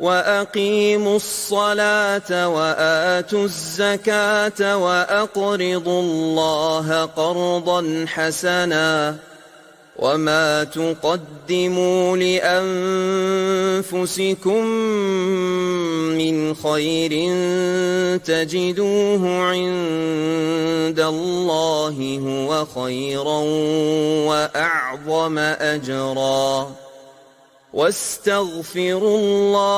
وأقيموا الصلاة وآتوا الزكاة وأقرضوا الله قرضا حسنا وما تقدموا لأنفسكم من خير تجدوه عند الله هو خيرا وأعظم أجرا واستغفروا الله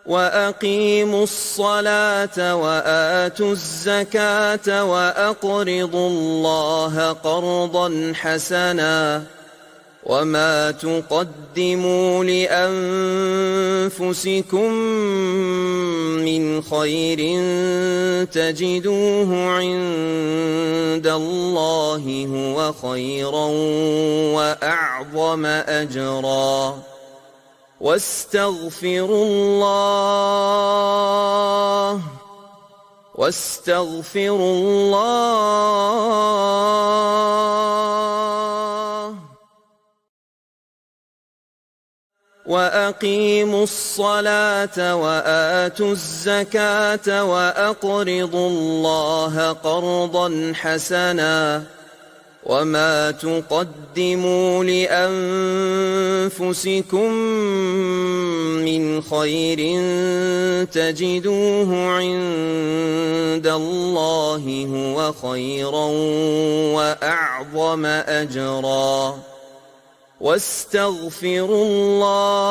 وأقيموا الصلاة وآتوا الزكاة وأقرضوا الله قرضا حسنا وما تقدموا لأنفسكم من خير تجدوه عند الله هو خيرا وأعظم أجرا واستغفروا الله وأقيموا الصلاة وآتوا الزكاة وأقرضوا الله قرضا حسنا وما تقدموا لأنفسكم من خير تجدوه عند الله هو خيرا وأعظم أجرا واستغفروا الله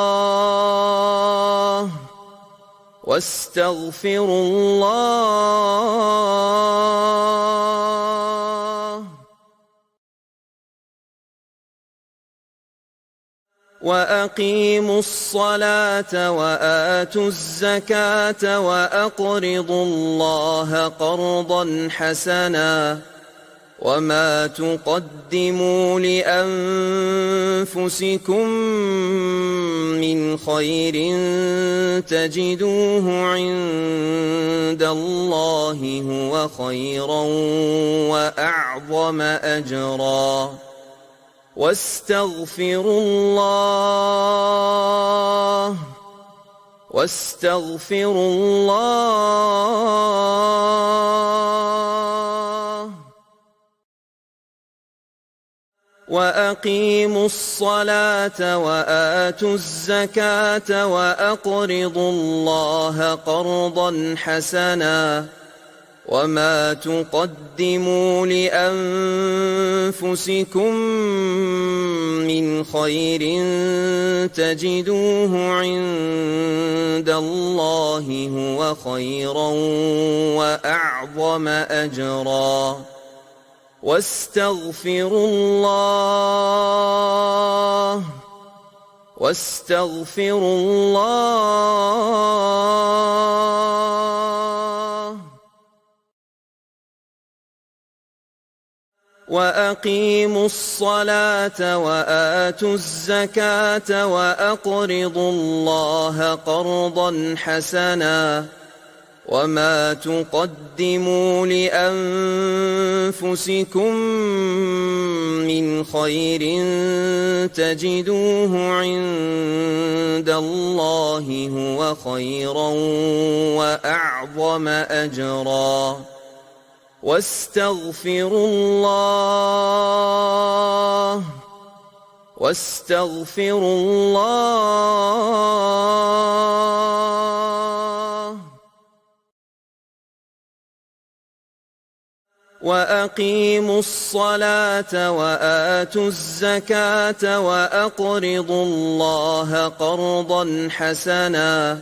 وأقيموا الصلاة وآتوا الزكاة وأقرضوا الله قرضا حسنا وما تقدموا لأنفسكم من خير تجدوه عند الله هو خيرا وأعظم أجرا واستغفروا الله وأقيموا الصلاة وآتوا الزكاة وأقرضوا الله قرضا حسنا وما تقدموا لأنفسكم من خير تجدوه عند الله هو خيرا وأعظم أجرا واستغفروا الله وأقيموا الصلاة وآتوا الزكاة وأقرضوا الله قرضا حسنا وما تقدموا لأنفسكم من خير تجدوه عند الله هو خيرا وأعظم أجرا واستغفروا الله وأقيموا الصلاة وآتوا الزكاة وأقرضوا الله قرضا حسنا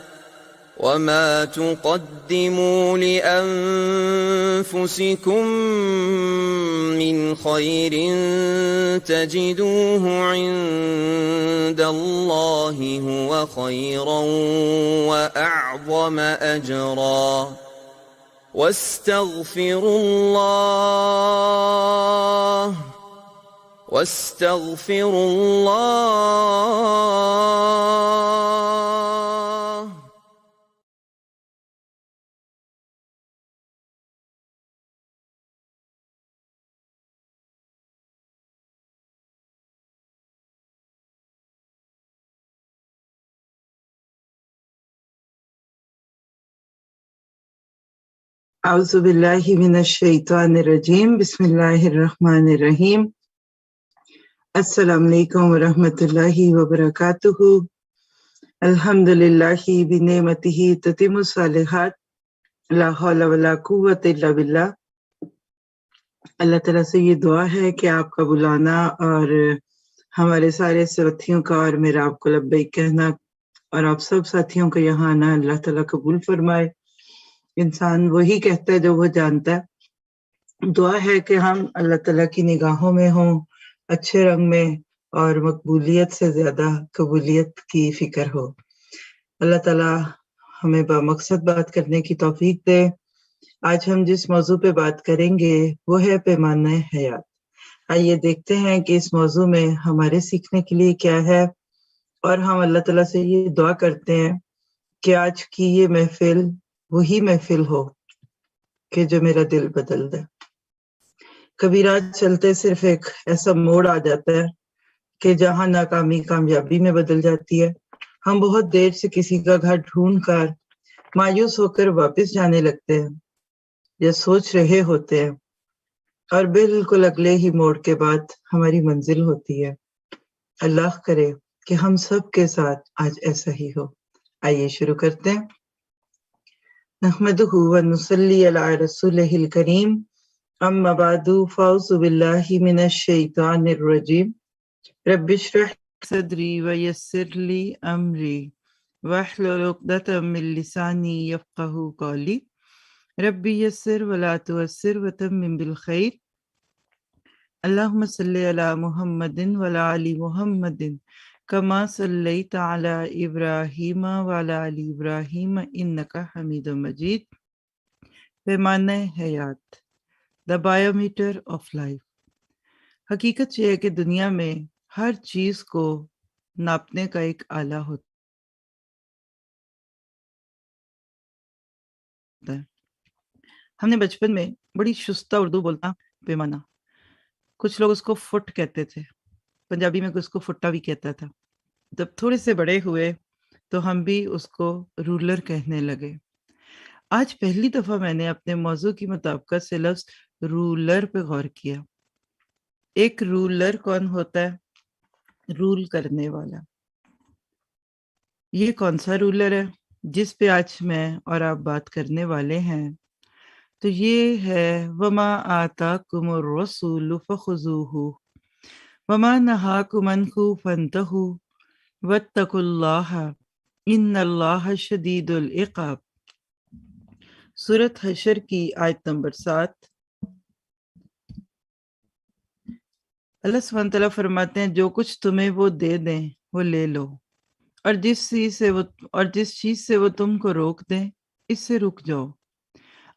وما تقدموا لأنفسكم من خير تجدوه عند الله هو خيرا وأعظم أجرا واستغفروا الله اعوذ باللہ من الشیطان الرجیم، بسم اللہ الرحمن الرحیم۔ السلام علیکم ورحمۃ اللہ وبرکاتہ۔ الحمد للہ بنعمتہ تتم الصالحات، لا حول ولا قوۃ الا باللہ۔ اللہ تعالیٰ سے یہ دعا ہے کہ آپ کا بلانا اور ہمارے سارے ساتھیوں کا اور میرا آپ کو لبیک کہنا اور آپ سب ساتھیوں کا یہاں آنا اللہ تعالیٰ قبول فرمائے۔ انسان وہی کہتا ہے جو وہ جانتا ہے۔ دعا ہے کہ ہم اللہ تعالیٰ کی نگاہوں میں ہوں، اچھے رنگ میں، اور مقبولیت سے زیادہ قبولیت کی فکر ہو۔ اللہ تعالیٰ ہمیں بامقصد بات کرنے کی توفیق دے۔ آج ہم جس موضوع پہ بات کریں گے وہ ہے پیمانہ حیات۔ آئیے دیکھتے ہیں کہ اس موضوع میں ہمارے سیکھنے کے لیے کیا ہے، اور ہم اللہ تعالیٰ سے یہ دعا کرتے ہیں کہ آج کی یہ محفل وہی محفل ہو کہ جو میرا دل بدل دے۔ کبھی راہ چلتے صرف ایک ایسا موڑ آ جاتا ہے کہ جہاں ناکامی کامیابی میں بدل جاتی ہے۔ ہم بہت دیر سے کسی کا گھر ڈھونڈ کر مایوس ہو کر واپس جانے لگتے ہیں یا سوچ رہے ہوتے ہیں، اور بالکل اگلے ہی موڑ کے بعد ہماری منزل ہوتی ہے۔ اللہ کرے کہ ہم سب کے ساتھ آج ایسا ہی ہو۔ آئیے شروع کرتے ہیں۔ نحمدہ ونصلی علی رسولہ الکریم، اما بعد فاعوذ باللہ من الشیطان الرجیم، رب اشرح صدری ویسر لی امری واحلل عقدۃ من لسانی یفقہوا قولی، رب یسر ولا تعسر وتمم بالخیر۔ اللہم صلی علی محمد وعلی آل محمد کما صلیت علی ابراہیم وعلی آل ابراہیم انک حمید مجید۔ پیمانہ حیات، دا بایومیٹر آف لائف۔ حقیقت یہ ہے کہ دنیا میں ہر چیز کو ناپنے کا ایک آلہ ہوتا ہے۔ ہم نے بچپن میں بڑی شستہ اردو بولتا پیمانہ، کچھ لوگ اس کو فٹ کہتے تھے، پنجابی میں اس کو فٹا بھی کہتا تھا۔ جب تھوڑے سے بڑے ہوئے تو ہم بھی اس کو رولر کہنے لگے۔ آج پہلی دفعہ میں نے اپنے موضوع کی مطابقت سے لفظ رولر پہ غور کیا۔ ایک رولر کون ہوتا ہے؟ رول کرنے والا۔ یہ کون سا رولر ہے جس پہ آج میں اور آپ بات کرنے والے ہیں؟ تو یہ ہے وما آتاکم الرسول فخذوہ وما نہاکم عنہ فانتہوا واتقوا اللہ ان اللہ شدید العقاب۔ سورۃ حشر کی آیت نمبر 7۔ اللہ سبحانہ تعالیٰ فرماتے ہیں جو کچھ تمہیں وہ دے دیں وہ لے لو، اور جس چیز سے وہ تم کو روک دیں اس سے رک جاؤ۔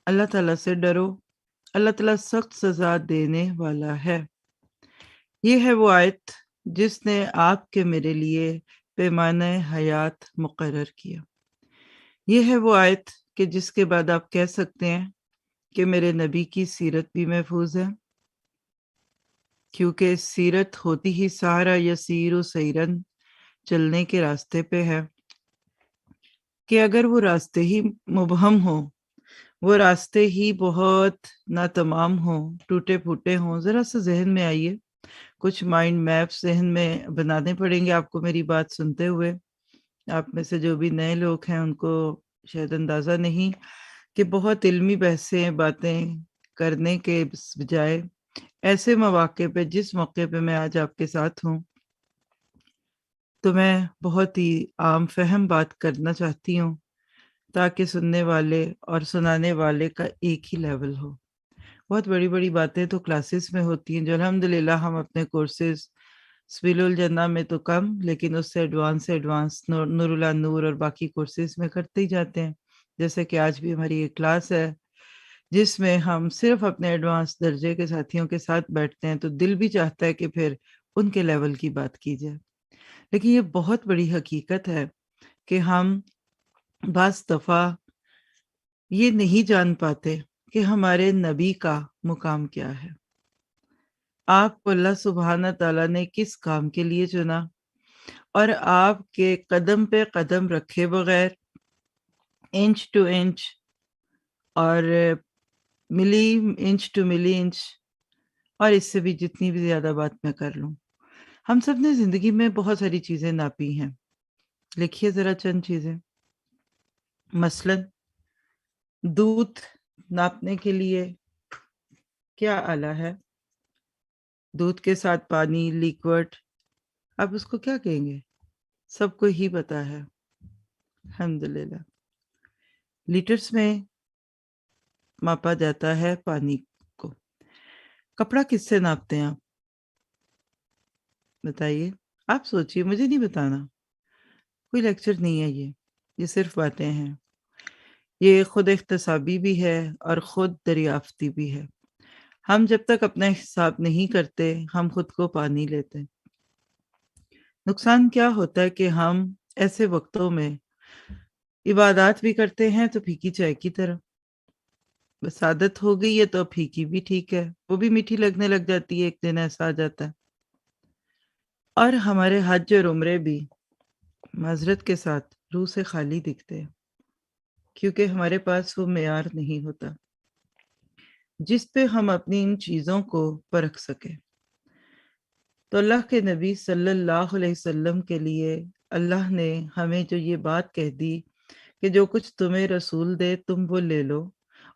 اللہ تعالیٰ سے ڈرو، اللہ تعالیٰ سخت سزا دینے والا ہے۔ یہ ہے وہ آیت جس نے آپ کے میرے لیے پیمانہ حیات مقرر کیا۔ یہ ہے وہ آیت کہ جس کے بعد آپ کہہ سکتے ہیں کہ میرے نبی کی سیرت بھی محفوظ ہے، کیونکہ سیرت ہوتی ہی سارا یسیر و سیرن، چلنے کے راستے پہ ہے، کہ اگر وہ راستے ہی مبہم ہوں، وہ راستے ہی بہت ناتمام ہوں، ٹوٹے پھوٹے ہوں، ذرا سا ذہن میں آئیے، کچھ مائنڈ میپس ذہن میں بنانے پڑیں گے آپ کو میری بات سنتے ہوئے۔ آپ میں سے جو بھی نئے لوگ ہیں ان کو شاید اندازہ نہیں کہ بہت علمی بحثیں باتیں کرنے کے بجائے ایسے مواقع پہ، جس موقع پہ میں آج آپ کے ساتھ ہوں، تو میں بہت ہی عام فہم بات کرنا چاہتی ہوں تاکہ سننے والے اور سنانے والے کا ایک ہی لیول ہو۔ بہت بڑی بڑی باتیں تو کلاسز میں ہوتی ہیں جو الحمدللہ ہم اپنے کورسز سبیل الجنہ میں تو کم، لیکن اس سے ایڈوانس نور اللہ نور اور باقی کورسز میں کرتے ہی جاتے ہیں۔ جیسے کہ آج بھی ہماری ایک کلاس ہے جس میں ہم صرف اپنے ایڈوانس درجے کے ساتھیوں کے ساتھ بیٹھتے ہیں، تو دل بھی چاہتا ہے کہ پھر ان کے لیول کی بات کی جائے۔ لیکن یہ بہت بڑی حقیقت ہے کہ ہم بعض دفعہ یہ نہیں جان پاتے کہ ہمارے نبی کا مقام کیا ہے۔ آپ کو اللہ سبحانہ تعالیٰ نے کس کام کے لیے چنا، اور آپ کے قدم پہ قدم رکھے بغیر، انچ ٹو انچ اور ملی انچ ٹو ملی انچ، اور اس سے بھی جتنی بھی زیادہ بات میں کر لوں. ہم سب نے زندگی میں بہت ساری چیزیں ناپی ہیں. لکھیے ذرا چند چیزیں. مثلاً دودھ ناپنے کے لیے کیا آلہ ہے؟ دودھ کے ساتھ پانی، لیکوڈ، آپ اس کو کیا کہیں گے؟ سب کو ہی پتا ہے الحمدللہ. لیٹرز میں ماپا جاتا ہے پانی کو. کپڑا کس سے ناپتے ہیں آپ؟ بتائیے. آپ سوچئے، مجھے نہیں بتانا. کوئی لیکچر نہیں ہے یہ صرف باتیں ہیں. یہ خود احتسابی بھی ہے اور خود دریافتی بھی ہے. ہم جب تک اپنا حساب نہیں کرتے ہم خود کو پا نہیں لیتے. نقصان کیا ہوتا ہے کہ ہم ایسے وقتوں میں عبادات بھی کرتے ہیں تو پھیکی چائے کی طرح. بس عادت ہو گئی ہے تو پھیکی بھی ٹھیک ہے، وہ بھی میٹھی لگنے لگ جاتی ہے. ایک دن ایسا آ جاتا ہے. اور ہمارے حج اور عمرے بھی معذرت کے ساتھ روح سے خالی دکھتے ہیں، کیونکہ ہمارے پاس وہ معیار نہیں ہوتا جس پہ ہم اپنی ان چیزوں کو پرکھ سکیں. تو اللہ کے نبی صلی اللہ علیہ وسلم کے لیے اللہ نے ہمیں جو یہ بات کہہ دی کہ جو کچھ تمہیں رسول دے تم وہ لے لو،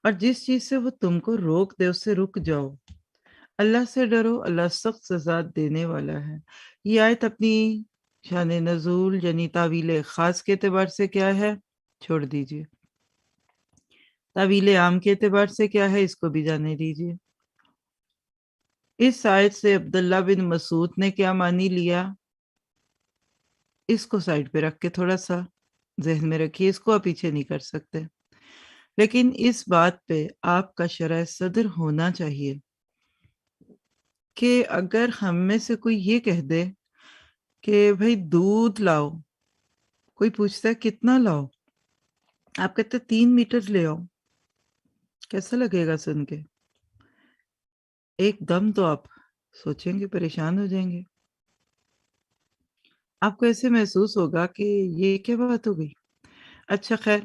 اور جس چیز سے وہ تم کو روک دے اس سے رک جاؤ. اللہ سے ڈرو، اللہ سخت سزا دینے والا ہے. یہ آیت اپنی شان نزول یعنی تعویل خاص کے اعتبار سے کیا ہے چھوڑ دیجئے. تعویل عام کے اعتبار سے کیا ہے اس کو بھی جانے دیجئے. اس آیت سے عبداللہ بن مسعود نے کیا مانی لیا، اس کو سائڈ پہ رکھ کے تھوڑا سا ذہن میں رکھیے. اس کو آپ پیچھے نہیں کر سکتے، لیکن اس بات پہ آپ کا شرح صدر ہونا چاہیے کہ اگر ہم میں سے کوئی یہ کہہ دے کہ بھائی دودھ لاؤ، کوئی پوچھتا ہے کتنا لاؤ، آپ کہتے 3 میٹر لے آؤ، کیسا لگے گا سن کے؟ ایک دم تو آپ سوچیں گے، پریشان ہو جائیں گے. آپ کو ایسے محسوس ہوگا کہ یہ کیا بات ہو گئی. اچھا خیر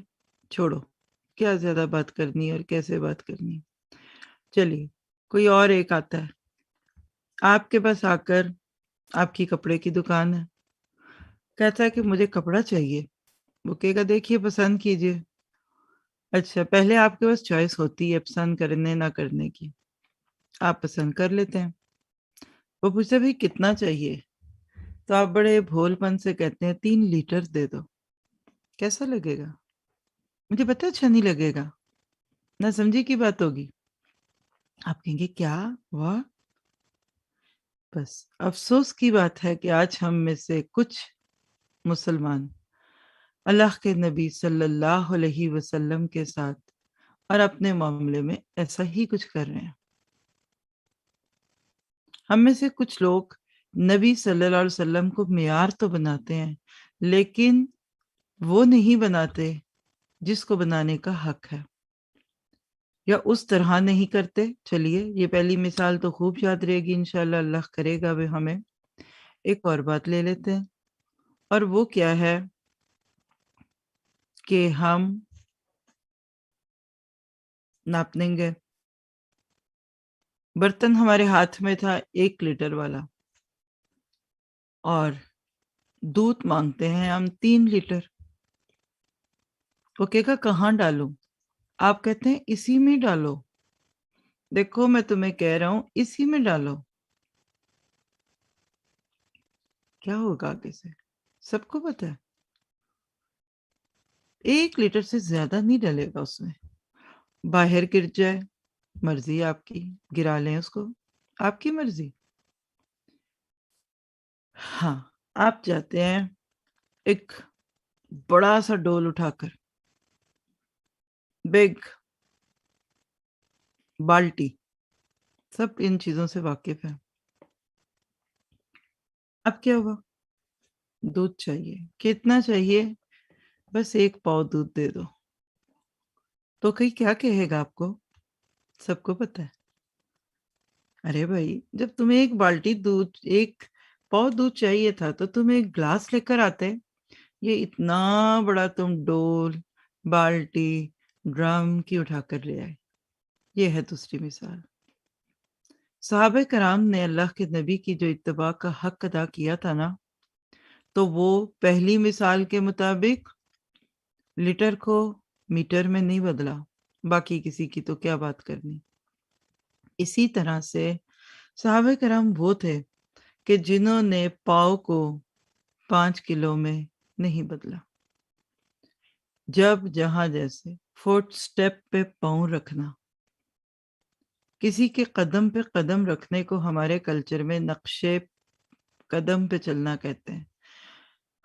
چھوڑو، کیا زیادہ بات کرنی اور کیسے بات کرنی. چلیے کوئی اور ایک آتا ہے آپ کے پاس آ کر، آپ کی کپڑے کی دکان ہے، کہتا ہے کہ مجھے کپڑا چاہیے. وہ کہے گا دیکھیے پسند کیجئے. اچھا پہلے آپ کے پاس چوائس ہوتی ہے پسند کرنے نہ کرنے کی، آپ پسند کر لیتے ہیں. وہ پوچھتے بھائی کتنا چاہیے، تو آپ بڑے بھول پن سے کہتے ہیں 3 لیٹر دے دو. کیسا لگے گا؟ مجھے پتہ اچھا نہیں لگے گا، نہ سمجھی کی بات ہوگی. آپ کہیں گے کیا واہ. بس افسوس کی بات ہے کہ آج ہم میں سے کچھ مسلمان اللہ کے نبی صلی اللہ علیہ وسلم کے ساتھ اور اپنے معاملے میں ایسا ہی کچھ کر رہے ہیں. ہم میں سے کچھ لوگ نبی صلی اللہ علیہ وسلم کو معیار تو بناتے ہیں لیکن وہ نہیں بناتے جس کو بنانے کا حق ہے، یا اس طرح نہیں کرتے. چلیے یہ پہلی مثال تو خوب یاد رہے گی انشاءاللہ، اللہ کرے گا بھی ہمیں. ایک اور بات لے لیتے ہیں، اور وہ کیا ہے کہ ہم ناپنے گے. برتن ہمارے ہاتھ میں تھا 1 لیٹر والا، اور دودھ مانگتے ہیں ہم 3 لیٹر. وہ کہے گا کہاں ڈالوں، آپ کہتے ہیں اسی میں ڈالو. دیکھو میں تمہیں کہہ رہا ہوں اسی میں ڈالو. کیا ہوگا آگے سے سب کو پتا ہے. 1 لیٹر سے زیادہ نہیں ڈلے گا اس میں. باہر گر جائے مرضی آپ کی، گرا لیں اس کو، آپ کی مرضی. ہاں آپ جاتے ہیں ایک بڑا سا ڈول اٹھا کر، بگ بالٹی، سب ان چیزوں سے واقف ہیں. اب کیا ہوا، دودھ چاہیے. کتنا چاہیے؟ بس 1 پاؤ دودھ دے دو. تو کہیں کیا کہے گا آپ کو؟ سب کو پتا ہے. ارے بھائی جب تمہیں 1 بالٹی دودھ، 1 پاؤ دودھ چاہیے تھا تو تم 1 گلاس لے کر آتے. یہ اتنا بڑا تم ڈول، بالٹی، ڈرم کی اٹھا کر لے آئے. یہ ہے دوسری مثال۔ صحابہ کرام نے اللہ کے نبی کی جو اتباع کا حق ادا کیا تھا نا، تو وہ پہلی مثال کے مطابق لیٹر کو میٹر میں نہیں بدلا، باقی کسی کی تو کیا بات کرنی۔ اسی طرح سے صحابہ کرام وہ تھے کہ جنہوں نے پاؤ کو 5 کلو میں نہیں بدلا۔ جب جہاں جیسے فوٹ سٹیپ پہ پاؤں رکھنا، کسی کے قدم پہ قدم رکھنے کو ہمارے کلچر میں نقشے قدم پہ چلنا کہتے ہیں۔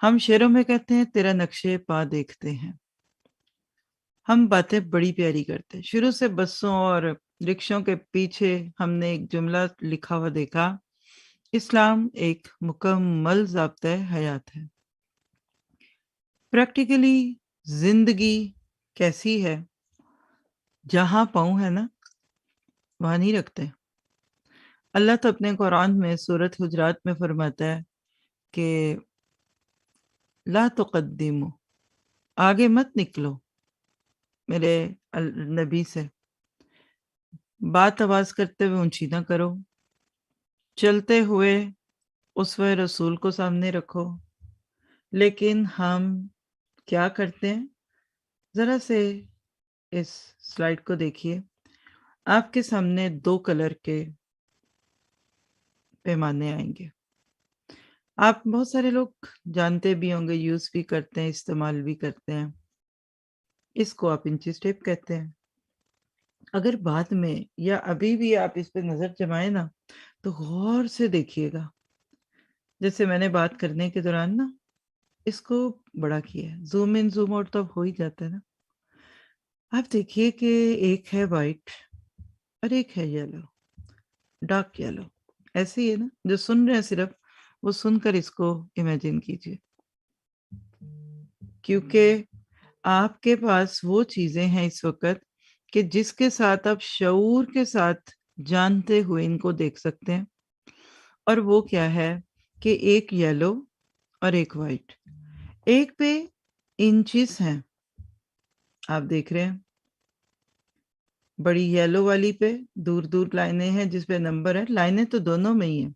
ہم شعروں میں کہتے ہیں تیرا نقشے پا دیکھتے ہیں۔ ہم باتیں بڑی پیاری کرتے ہیں۔ شروع سے بسوں اور رکشوں کے پیچھے ہم نے ایک جملہ لکھا ہوا دیکھا، اسلام ایک مکمل ضابطۂ حیات ہے۔ پریکٹیکلی زندگی کیسی ہے؟ جہاں پاؤں ہے نا، وہاں نہیں رکھتے۔ اللہ تو اپنے قرآن میں سورۃ حجرات میں فرماتا ہے کہ لا تقدموا، آگے مت نکلو میرے نبی سے، بات آواز کرتے ہوئے اونچی نہ کرو، چلتے ہوئے اسوہ رسول کو سامنے رکھو۔ لیکن ہم کیا کرتے ہیں؟ ذرا سے اس سلائیڈ کو دیکھیے، آپ کے سامنے 2 کلر کے پیمانے آئیں گے۔ آپ بہت سارے لوگ جانتے بھی ہوں گے، یوز بھی کرتے ہیں، استعمال بھی کرتے ہیں۔ اس کو آپ انچیز ٹیپ کہتے ہیں۔ اگر بعد میں یا ابھی بھی آپ اس پہ نظر جمائیں نا، تو غور سے دیکھیے گا۔ جیسے میں نے بات کرنے کے دوران نا اس کو بڑا کیا ہے، زوم ان زوم آؤٹ تو اب ہو ہی جاتا ہے نا۔ آپ دیکھیے کہ ایک ہے وائٹ اور ایک ہے یلو، ڈارک یلو۔ ایسے ہی ہے نا، جو سن رہے ہیں صرف وہ سن کر اس کو امیجن کیجیے، کیونکہ آپ کے پاس وہ چیزیں ہیں اس وقت کہ جس کے ساتھ آپ شعور کے ساتھ جانتے ہوئے ان کو دیکھ سکتے ہیں۔ اور وہ کیا ہے کہ ایک یلو اور ایک وائٹ، ایک پہ انچز ہیں، آپ دیکھ رہے ہیں بڑی یلو والی پہ دور دور لائنیں ہیں جس پہ نمبر ہے، لائنیں تو دونوں میں ہی ہیں،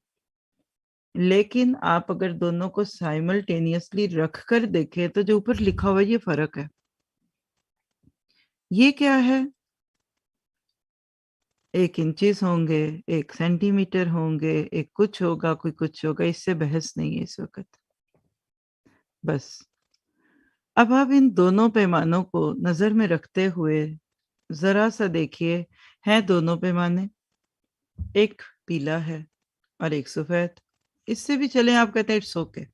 لیکن آپ اگر دونوں کو سائملٹینیسلی رکھ کر دیکھیں تو جو اوپر لکھا ہوا یہ فرق ہے۔ یہ کیا ہے؟ 1 انچز ہوں گے، 1 سینٹی میٹر ہوں گے، ایک کچھ ہوگا، کوئی کچھ ہوگا، اس سے بحث نہیں ہے اس وقت۔ بس اب آپ ان دونوں پیمانوں کو نظر میں رکھتے ہوئے ذرا سا دیکھیے، ہیں دونوں پیمانے، ایک پیلا ہے اور ایک سفید۔ اس سے بھی چلیں آپ کہتے ہیں اٹس اوکے،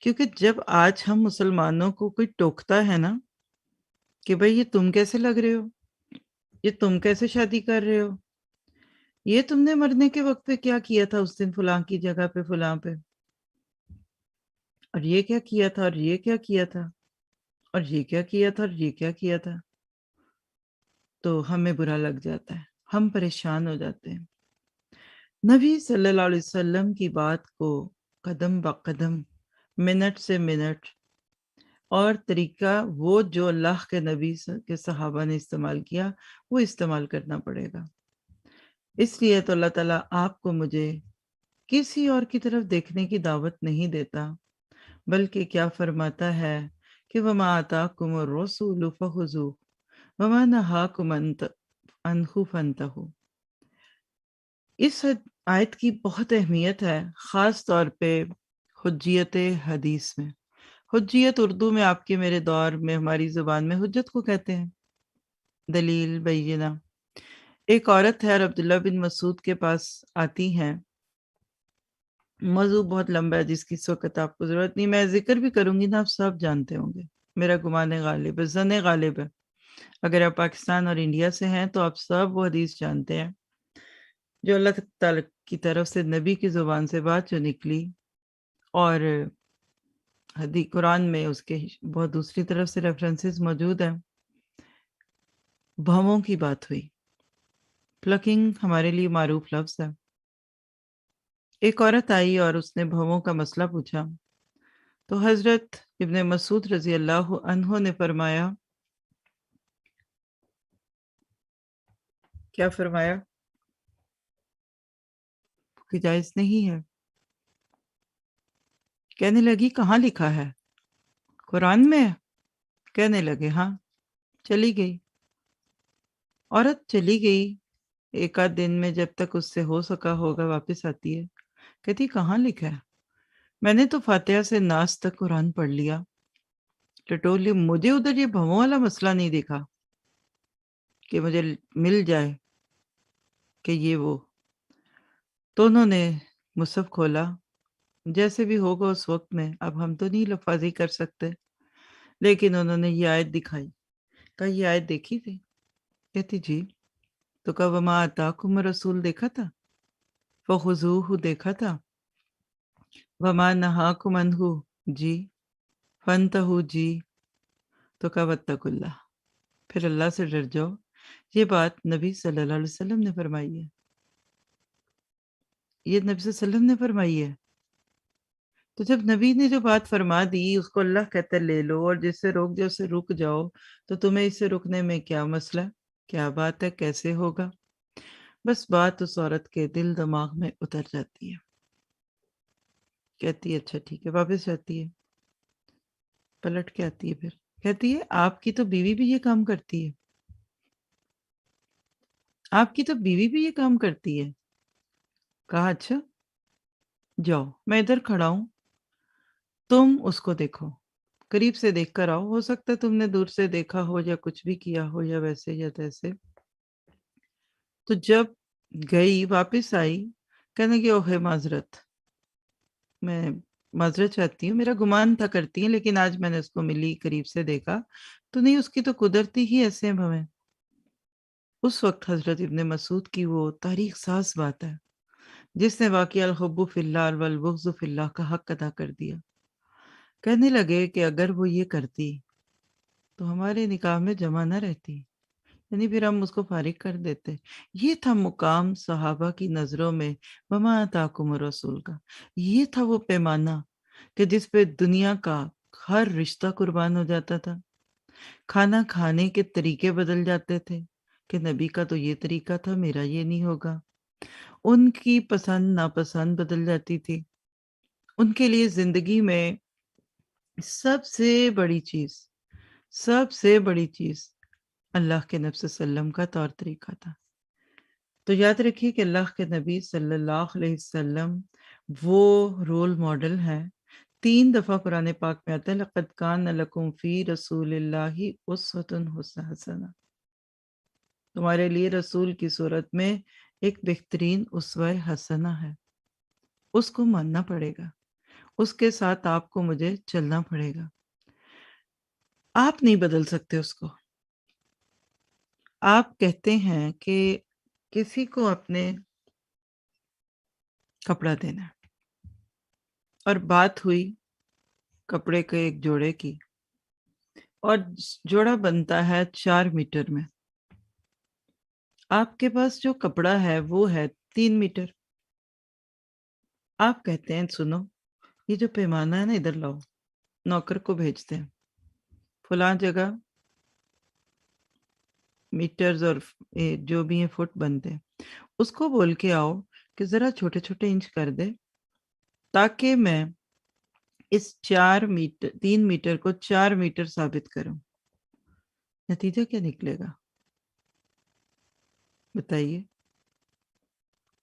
کیونکہ جب آج ہم مسلمانوں کو کوئی ٹوکتا ہے نا کہ بھئی یہ تم کیسے لگ رہے ہو، یہ تم کیسے شادی کر رہے ہو، یہ تم نے مرنے کے وقت پہ کیا کیا تھا اس دن فلاں کی جگہ پہ فلاں پہ، اور یہ کیا کیا تھا، اور یہ کیا کیا تھا، اور یہ کیا کیا تھا، اور یہ کیا کیا تھا، تو ہمیں برا لگ جاتا ہے، ہم پریشان ہو جاتے ہیں۔ نبی صلی اللہ علیہ وسلم کی بات کو قدم با قدم، منٹ سے منٹ، اور طریقہ وہ جو اللہ کے نبی کے صحابہ نے استعمال کیا وہ استعمال کرنا پڑے گا۔ اس لیے تو اللہ تعالیٰ آپ کو مجھے کسی اور کی طرف دیکھنے کی دعوت نہیں دیتا، بلکہ کیا فرماتا ہے کہ وَمَا آتَاكُمُ الرَّسُولُ فَخُذُوهُ وَمَا نَهَاكُمْ عَنْهُ فَانْتَهُوا۔ اس آیت کی بہت اہمیت ہے، خاص طور پہ حجیت حدیث میں۔ حجیت اردو میں آپ کے میرے دور میں ہماری زبان میں حجت کو کہتے ہیں، دلیل بینہ۔ ایک عورت ہے اور عبداللہ بن مسعود کے پاس آتی ہیں، موضوع بہت لمبا ہے جس کی اس وقت آپ کو ضرورت نہیں، میں ذکر بھی کروں گی نا آپ سب جانتے ہوں گے، میرا گمان غالب ہے، ظن غالب ہے، اگر آپ پاکستان اور انڈیا سے ہیں تو آپ سب وہ حدیث جانتے ہیں جو اللہ تعالیٰ کی طرف سے نبی کی زبان سے بات جو نکلی، اور حدیث قرآن میں اس کے بہت دوسری طرف سے ریفرنسز موجود ہیں۔ بھووں کی بات ہوئی، پلکنگ ہمارے لیے معروف لفظ ہے۔ ایک عورت آئی اور اس نے بھووں کا مسئلہ پوچھا، تو حضرت ابن مسعود رضی اللہ عنہ نے فرمایا کیا فرمایا کہ جائز نہیں ہے؟ کہنے لگی کہاں لکھا ہے؟ قرآن میں؟ کہنے لگے ہاں. چلی گئی عورت، چلی گئی. ایک آدھ دن میں جب تک اس سے ہو سکا ہوگا واپس آتی ہے. کہتی کہاں لکھا ہے؟ میں نے تو فاتحہ سے ناس تک قرآن پڑھ لیا. ٹٹولی مجھے ادھر یہ بھووں والا مسئلہ نہیں دیکھا کہ مجھے مل جائے کہ یہ وہ. تو انہوں نے مصحف کھولا، جیسے بھی ہوگا اس وقت میں، اب ہم تو نہیں لفاظی کر سکتے، لیکن انہوں نے یہ آیت دکھائی. کہا یہ آیت دیکھی تھی؟ کہتی جی. تو کہا وما آتاکم رسول دیکھا تھا؟ فخذوہ دیکھا تھا؟ وما نہاکم عنہ جی. فانتہوا جی. تو کہا واتقوا اللہ، پھر اللہ سے ڈر جاؤ. یہ بات نبی صلی اللہ علیہ وسلم نے فرمائی ہے. یہ نبی صلی اللہ علیہ وسلم نے فرمائی ہے. تو جب نبی نے جو بات فرما دی اس کو اللہ کہتا ہے لے لو، اور جس سے روک جاؤ اسے رک جاؤ. تو تمہیں اس سے رکنے میں کیا مسئلہ، کیا بات ہے، کیسے ہوگا؟ بس بات اس عورت کے دل دماغ میں اتر جاتی ہے. کہتی ہے اچھا ٹھیک ہے، واپس جاتی ہے. پلٹ کے آتی ہے، پھر کہتی ہے آپ کی تو بیوی بھی یہ کام کرتی ہے، آپ کی تو بیوی بھی یہ کام کرتی ہے. کہا اچھا جاؤ میں ادھر کھڑا ہوں، تم اس کو دیکھو، قریب سے دیکھ کر آؤ. ہو سکتا ہے تم نے دور سے دیکھا ہو یا کچھ بھی کیا ہو یا ویسے یا تیسے. تو جب گئی واپس آئی، کہنے کی اوہ معذرت، میں معذرت چاہتی ہوں، میرا گمان تھا کرتی ہیں، لیکن آج میں نے اس کو ملی، قریب سے دیکھا تو نہیں، اس کی تو قدرتی ہی ایسے ہیں ہمیں. اس وقت حضرت ابن مسعود کی وہ تاریخ ساز بات ہے جس نے واقعہ الحب فی اللہ والبغض فی اللہ کا حق ادا کر دیا. کہنے لگے کہ اگر وہ یہ کرتی تو ہمارے نکاح میں جمع نہ رہتی، یعنی پھر ہم اس کو فارغ کر دیتے. یہ تھا مقام صحابہ کی نظروں میں وما آتاکم الرسول کا. یہ تھا وہ پیمانہ کہ جس پہ دنیا کا ہر رشتہ قربان ہو جاتا تھا. کھانا کھانے کے طریقے بدل جاتے تھے کہ نبی کا تو یہ طریقہ تھا، میرا یہ نہیں ہوگا. ان کی پسند ناپسند بدل جاتی تھی. ان کے لیے زندگی میں سب سے بڑی چیز اللہ کے نبی صلی اللہ علیہ وسلم کا طور طریقہ تھا. تو یاد رکھیے کہ اللہ کے نبی صلی اللہ علیہ وسلم وہ رول ماڈل ہے. 3 دفعہ قرآن پاک میں آتا ہے لَقَدْ كَانَ لَكُمْ فِي رَسُولِ اللَّهِ أُسْوَةٌ حَسَنَةٌ. تمہارے لیے رسول کی صورت میں ایک بہترین اسوہ حسنہ ہے. اس کو ماننا پڑے گا، اس کے ساتھ آپ کو مجھے چلنا پڑے گا. آپ نہیں بدل سکتے اس کو. آپ کہتے ہیں کہ کسی کو اپنے کپڑا دینا ہے اور بات ہوئی کپڑے کے ایک جوڑے کی، اور جوڑا بنتا ہے 4 میٹر میں. آپ کے پاس جو کپڑا ہے وہ ہے 3 میٹر. آپ کہتے ہیں سنو یہ جو پیمانہ ہے نا ادھر لاؤ، نوکر کو بھیجتے ہیں فلاں جگہ میٹرز اور جو بھی ہیں فٹ بنتے ہیں، اس کو بول کے آؤ کہ ذرا چھوٹے چھوٹے انچ کر دے تاکہ میں اس 3 میٹر کو 4 میٹر ثابت کروں. نتیجہ کیا نکلے گا بتائیے؟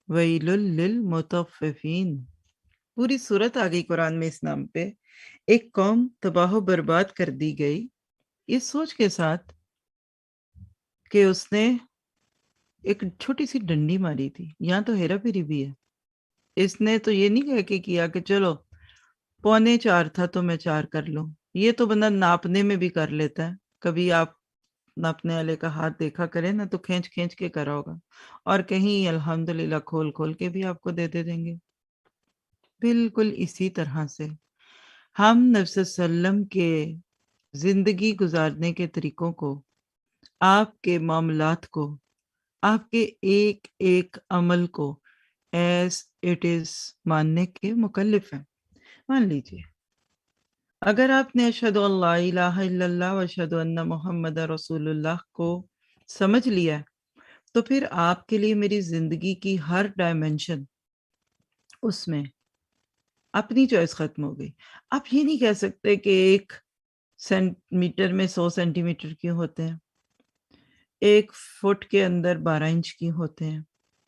وَيْلٌ لِّلْمُطَفِّفِينَ. پوری صورت آ گئی قرآن میں اس نام پہ. ایک قوم تباہ و برباد کر دی گئی اس سوچ کے ساتھ کہ اس نے ایک چھوٹی سی ڈنڈی ماری تھی. یہاں تو ہیرا پھیری بھی ہے. اس نے تو یہ نہیں کہہ کے کیا کہ چلو 3.25 تھا تو میں 4 کر لوں. یہ تو بندہ ناپنے میں بھی کر لیتا ہے. کبھی آپ ناپنے والے کا ہاتھ دیکھا کریں نا تو کھینچ کھینچ کے کرا ہوگا، اور کہیں الحمدللہ کھول کھول کے بھی آپ کو دے دیں گے. بالکل اسی طرح سے ہم نبی صلی اللہ علیہ وسلم کے زندگی گزارنے کے طریقوں کو، آپ کے معاملات کو، آپ کے ایک ایک عمل کو ایز اٹ از ماننے کے مکلف ہیں. مان لیجیے اگر آپ نے اشہد ان لا الہ الا اللہ و اشہد ان محمد رسول اللہ کو سمجھ لیا ہے تو پھر آپ کے لیے میری زندگی کی ہر ڈائمینشن اس میں اپنی چوائس ختم ہو گئی۔ آپ یہ نہیں کہہ سکتے کہ 1 سینٹی میٹر میں 100 سینٹی میٹر کیوں ہوتے ہیں، 1 فٹ کے اندر 12 انچ کیوں ہوتے ہیں۔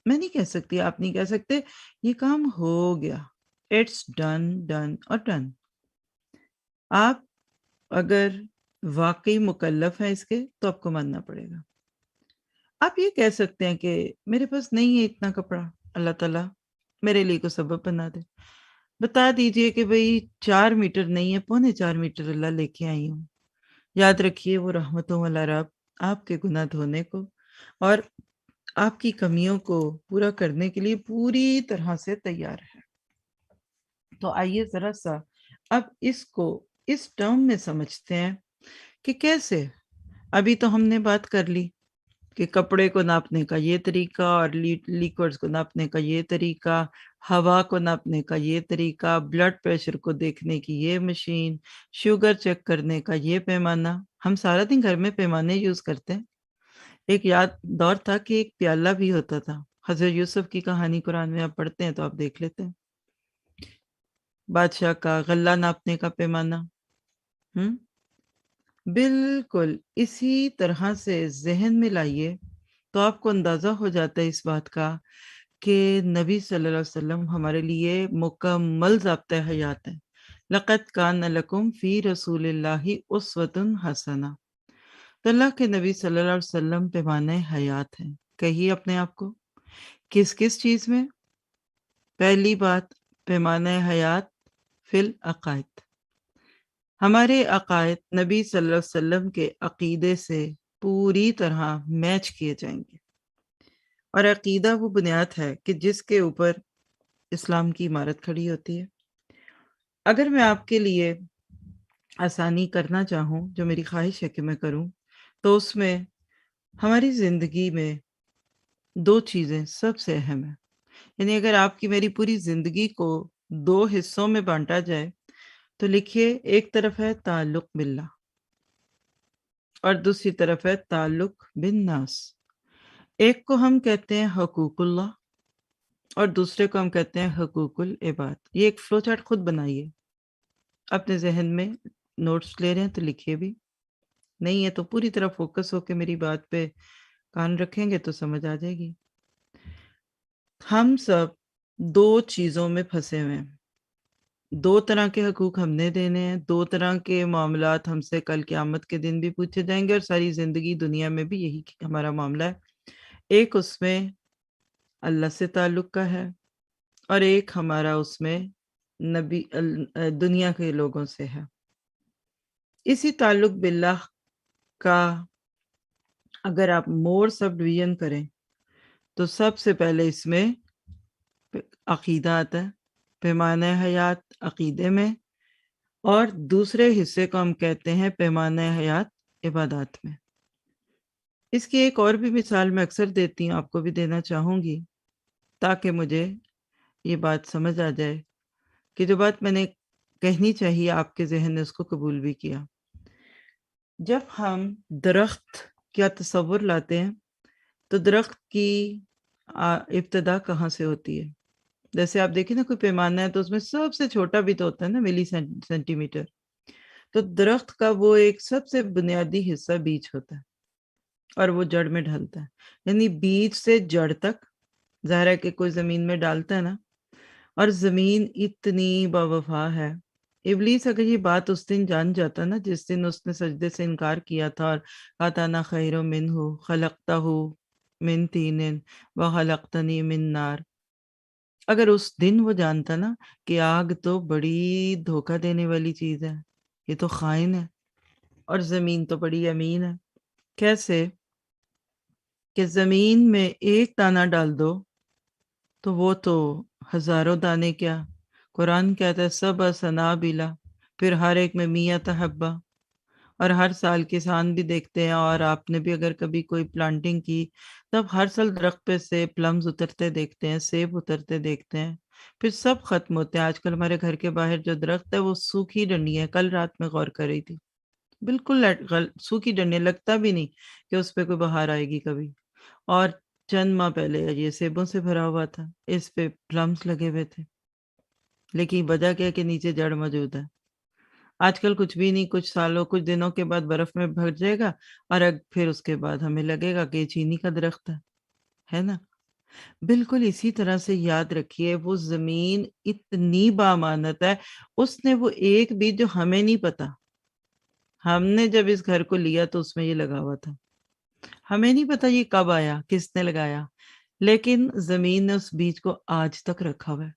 میں نہیں کہہ سکتی، آپ نہیں کہہ سکتے، یہ کام ہو گیا، اٹس ڈن ڈن اور ڈن۔ آپ اگر واقعی مکلف ہیں اس کے تو آپ کو ماننا پڑے گا۔ آپ یہ کہہ سکتے ہیں کہ میرے پاس نہیں ہے اتنا کپڑا، اللہ تعالیٰ میرے لیے کو سبب بنا دے، بتا دیجئے کہ بھئی 4 میٹر نہیں ہے، 4.25 میٹر اللہ لے کے آئی ہوں۔ یاد رکھیے وہ رحمتوں والا رب آپ کے گناہ دھونے کو اور آپ کی کمیوں کو پورا کرنے کے لیے پوری طرح سے تیار ہے۔ تو آئیے ذرا سا اب اس کو اس ٹرم میں سمجھتے ہیں کہ کیسے۔ ابھی تو ہم نے بات کر لی کہ کپڑے کو ناپنے کا یہ طریقہ اور لیکوڈز کو ناپنے کا یہ طریقہ، ہوا کو ناپنے کا یہ طریقہ، بلڈ پریشر کو دیکھنے کی یہ مشین، شوگر چیک کرنے کا یہ پیمانہ۔ ہم سارا دن گھر میں پیمانے یوز کرتے ہیں۔ ایک یاد دور تھا کہ ایک پیالہ بھی ہوتا تھا، حضرت یوسف کی کہانی قرآن میں آپ پڑھتے ہیں تو آپ دیکھ لیتے ہیں، بادشاہ کا غلہ ناپنے کا پیمانہ۔ بالکل اسی طرح سے ذہن میں لائیے تو آپ کو اندازہ ہو جاتا ہے اس بات کا کہ نبی صلی اللہ علیہ وسلم ہمارے لیے مکمل ضابطۂ حیات ہیں۔ لَقَدْ كَانَ لَكُمْ فِي رَسُولِ اللَّهِ أُسْوَةٌ حَسَنَةٌ۔ تو اللہ کے نبی صلی اللہ علیہ وسلم پیمانہ حیات ہیں۔ کہیے اپنے آپ کو کس کس چیز میں؟ پہلی بات، پیمانہ حیات فی العقائد۔ ہمارے عقائد نبی صلی اللہ علیہ وسلم کے عقیدے سے پوری طرح میچ کیے جائیں گے، اور عقیدہ وہ بنیاد ہے کہ جس کے اوپر اسلام کی عمارت کھڑی ہوتی ہے۔ اگر میں آپ کے لیے آسانی کرنا چاہوں، جو میری خواہش ہے کہ میں کروں، تو اس میں ہماری زندگی میں 2 چیزیں سب سے اہم ہیں۔ یعنی اگر آپ کی میری پوری زندگی کو 2 حصوں میں بانٹا جائے تو لکھیے، ایک طرف ہے تعلق باللہ اور دوسری طرف ہے تعلق بالناس۔ ایک کو ہم کہتے ہیں حقوق اللہ اور دوسرے کو ہم کہتے ہیں حقوق العباد۔ یہ ایک فلو چارٹ خود بنائیے، اپنے ذہن میں نوٹس لے رہے ہیں تو لکھیے بھی، نہیں ہے تو پوری طرح فوکس ہو کے میری بات پہ کان رکھیں گے تو سمجھ آ جائے گی۔ ہم سب 2 چیزوں میں پھنسے ہوئے ہیں، 2 طرح کے حقوق ہم نے دینے ہیں، 2 طرح کے معاملات ہم سے کل قیامت کے دن بھی پوچھے جائیں گے، اور ساری زندگی دنیا میں بھی یہی ہمارا معاملہ ہے۔ ایک اس میں اللہ سے تعلق کا ہے اور ایک ہمارا اس میں دنیا کے لوگوں سے ہے۔ اسی تعلق باللہ کا اگر آپ مور سب ڈویژن کریں تو سب سے پہلے اس میں عقیدہ آتا ہے، پیمانہ حیات عقیدے میں، اور دوسرے حصے کو ہم کہتے ہیں پیمانہ حیات عبادات میں۔ اس کی ایک اور بھی مثال میں اکثر دیتی ہوں، آپ کو بھی دینا چاہوں گی تاکہ مجھے یہ بات سمجھ آ جائے کہ جو بات میں نے کہنی چاہیے آپ کے ذہن نے اس کو قبول بھی کیا۔ جب ہم درخت کا تصور لاتے ہیں تو درخت کی ابتدا کہاں سے ہوتی ہے؟ جیسے آپ دیکھیں نا کوئی پیمانہ ہے تو اس میں سب سے چھوٹا بھی تو ہوتا ہے نا، ملی سینٹی میٹر۔ تو درخت کا وہ ایک سب سے بنیادی حصہ بیج ہوتا ہے اور وہ جڑ میں ڈھلتا ہے، یعنی بیج سے جڑ تک ظاہر ہے کہ کوئی زمین میں ڈالتا ہے نا، اور زمین اتنی باوفا ہے۔ ابلیس اگر یہ بات اس دن جان جاتا نا، جس دن اس نے سجدے سے انکار کیا تھا اور کہا تھا انا خیر منہ خلقتہ من طین وخلقتنی من نار، اگر اس دن وہ جانتا نا کہ آگ تو بڑی دھوکہ دینے والی چیز ہے، یہ تو خائن ہے، اور زمین تو بڑی امین ہے۔ کیسے کہ زمین میں ایک دانہ ڈال دو تو وہ تو ہزاروں دانے، کیا قرآن کہتا ہے سب سنابلا، پھر ہر ایک میں 100 حبہ، اور ہر سال کسان بھی دیکھتے ہیں، اور آپ نے بھی اگر کبھی کوئی پلانٹنگ کی تب ہر سال درخت پہ سے پلمز اترتے دیکھتے ہیں، سیب اترتے دیکھتے ہیں، پھر سب ختم ہوتے ہیں۔ آج کل ہمارے گھر کے باہر جو درخت ہے وہ سوکھی ڈنڈی ہے، کل رات میں غور کر رہی تھی، بالکل سوکھی ڈنڈی، لگتا بھی نہیں کہ اس پہ کوئی بہار آئے گی کبھی، اور چند ماہ پہلے یہ سیبوں سے بھرا ہوا تھا، اس پہ پلمس لگے ہوئے تھے، لیکن وجہ کیا کہ نیچے جڑ موجود ہے۔ آج کل کچھ بھی نہیں، کچھ سالوں کچھ دنوں کے بعد برف میں بھر جائے گا، اور پھر اس کے بعد ہمیں لگے گا کہ یہ چینی کا درخت ہے نا۔ بالکل اسی طرح سے یاد رکھیے وہ زمین اتنی بامانت ہے، اس نے وہ ایک بیج جو ہمیں نہیں پتا، ہم نے جب اس گھر کو لیا تو اس میں یہ لگا ہوا تھا، ہمیں نہیں پتا یہ کب آیا، کس نے لگایا، لیکن زمین نے اس بیج کو آج تک رکھا ہوا ہے،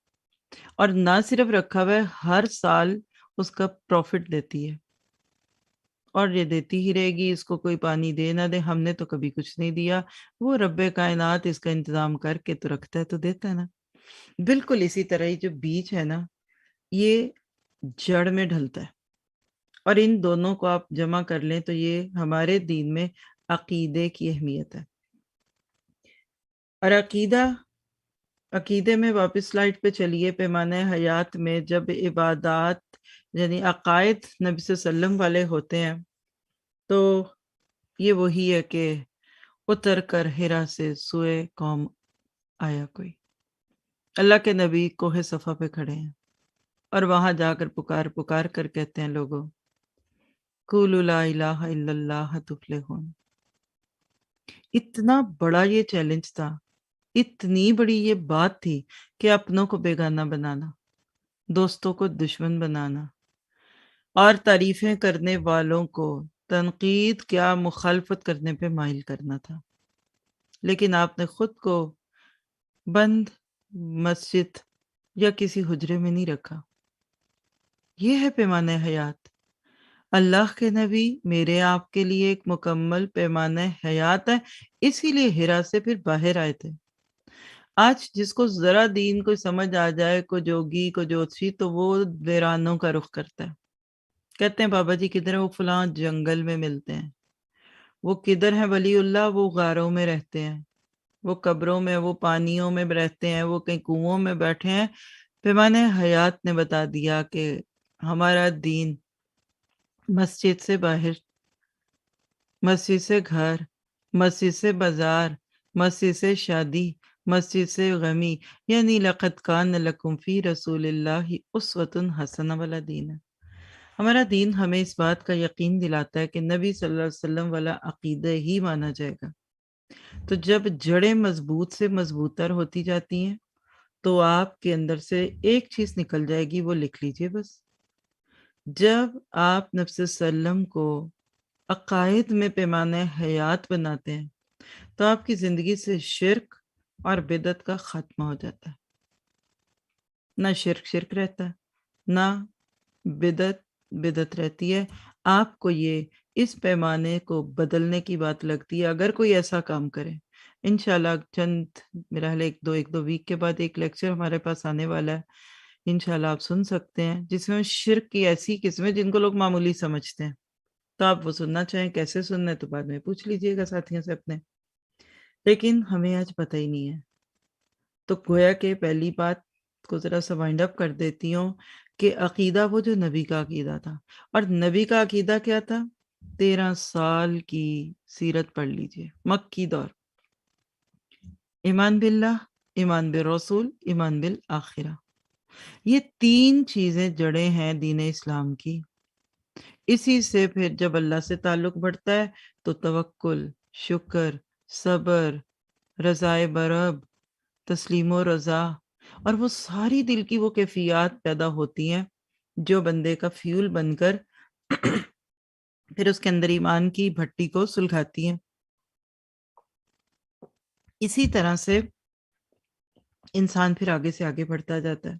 اور نہ صرف رکھا ہوا ہے، ہر سال اس کا پروفٹ دیتی ہے، اور یہ دیتی ہی رہے گی، اس کو کوئی پانی دے نہ دے، ہم نے تو کبھی کچھ نہیں دیا، وہ رب کائنات اس کا انتظام کر کے تو رکھتا ہے تو دیتا ہے نا۔ بالکل اسی طرح یہ جو بیج ہے نا، یہ جڑ میں ڈھلتا ہے، اور ان دونوں کو آپ جمع کر لیں تو یہ ہمارے دین میں عقیدے کی اہمیت ہے۔ اور عقیدے میں واپس سلائڈ پہ چلیے، پیمانہ حیات میں جب عبادات یعنی عقائد نبی صلی اللہ علیہ وسلم والے ہوتے ہیں تو یہ وہی ہے کہ اتر کر ہرا سے سوئے قوم آیا کوئی، اللہ کے نبی کوہ صفا پہ کھڑے ہیں اور وہاں جا کر پکار کر کہتے ہیں لوگوں قولوا لا الہ الا اللہ تفلحون۔ اتنا بڑا یہ چیلنج تھا، اتنی بڑی یہ بات تھی کہ اپنوں کو بیگانہ بنانا، دوستوں کو دشمن بنانا، اور تعریفیں کرنے والوں کو تنقید کیا مخالفت کرنے پہ مائل کرنا تھا، لیکن آپ نے خود کو بند مسجد یا کسی حجرے میں نہیں رکھا۔ یہ ہے پیمانہ حیات۔ اللہ کے نبی میرے آپ کے لیے ایک مکمل پیمانہ حیات ہے، اسی لیے ہرا سے پھر باہر آئے تھے۔ آج جس کو ذرا دین کو سمجھ آ جائے، کو جوگی کو جوتشی، تو وہ ویرانوں کا رخ کرتا ہے، کہتے ہیں بابا جی کدھر ہیں؟ وہ فلاں جنگل میں ملتے ہیں۔ وہ کدھر ہیں ولی اللہ؟ وہ غاروں میں رہتے ہیں، وہ قبروں میں، وہ پانیوں میں رہتے ہیں، وہ کہیں کنووں میں بیٹھے ہیں۔ پیمانہ حیات نے بتا دیا کہ ہمارا دین مسجد سے باہر، مسجد سے گھر، مسجد سے بازار، مسجد سے شادی، مسجد سے غمی، یعنی لقد کان لکم فی رسول اللہ اسوۃ حسنہ والا دین ہے۔ ہمارا دین ہمیں اس بات کا یقین دلاتا ہے کہ نبی صلی اللہ علیہ وسلم والا عقیدہ ہی مانا جائے گا۔ تو جب جڑیں مضبوط سے مضبوط تر ہوتی جاتی ہیں تو آپ کے اندر سے ایک چیز نکل جائے گی، وہ لکھ لیجئے بس۔ جب آپ نبی صلی اللہ علیہ وسلم کو عقائد میں پیمانہ حیات بناتے ہیں تو آپ کی زندگی سے شرک اور بدعت کا خاتمہ ہو جاتا ہے۔ نہ شرک رہتا ہے، نہ بدعت رہتی ہے۔ آپ کو یہ اس پیمانے کو بدلنے کی بات لگتی ہے اگر کوئی ایسا کام کرے۔ انشاءاللہ میرا حال ایک دو ویک کے بعد ایک لیکچر ہمارے پاس آنے والا ہے، انشاءاللہ آپ سن سکتے ہیں، جس میں شرک کی ایسی قسمیں جن کو لوگ معمولی سمجھتے ہیں، تو آپ وہ سننا چاہیں، کیسے سننا ہے تو بعد میں پوچھ لیجئے گا ساتھیوں سے اپنے، لیکن ہمیں آج پتہ ہی نہیں ہے۔ تو گویا کہ پہلی بات کو ذرا سا وائنڈ اپ کر دیتی ہوں کہ عقیدہ وہ جو نبی کا عقیدہ تھا، اور نبی کا عقیدہ کیا تھا؟ 13 سال کی سیرت پڑھ لیجئے، مکی دور، ایمان باللہ، ایمان بالرسول، ایمان بالآخرہ، یہ 3 چیزیں جڑیں ہیں دین اسلام کی۔ اسی سے پھر جب اللہ سے تعلق بڑھتا ہے تو توکل، شکر، صبر، رضائے برب، تسلیم و رضا، اور وہ ساری دل کی وہ کیفیات پیدا ہوتی ہیں جو بندے کا فیول بن کر پھر اس کے اندر ایمان کی بھٹی کو سلگاتی ہیں۔ اسی طرح سے انسان پھر آگے سے آگے بڑھتا جاتا ہے،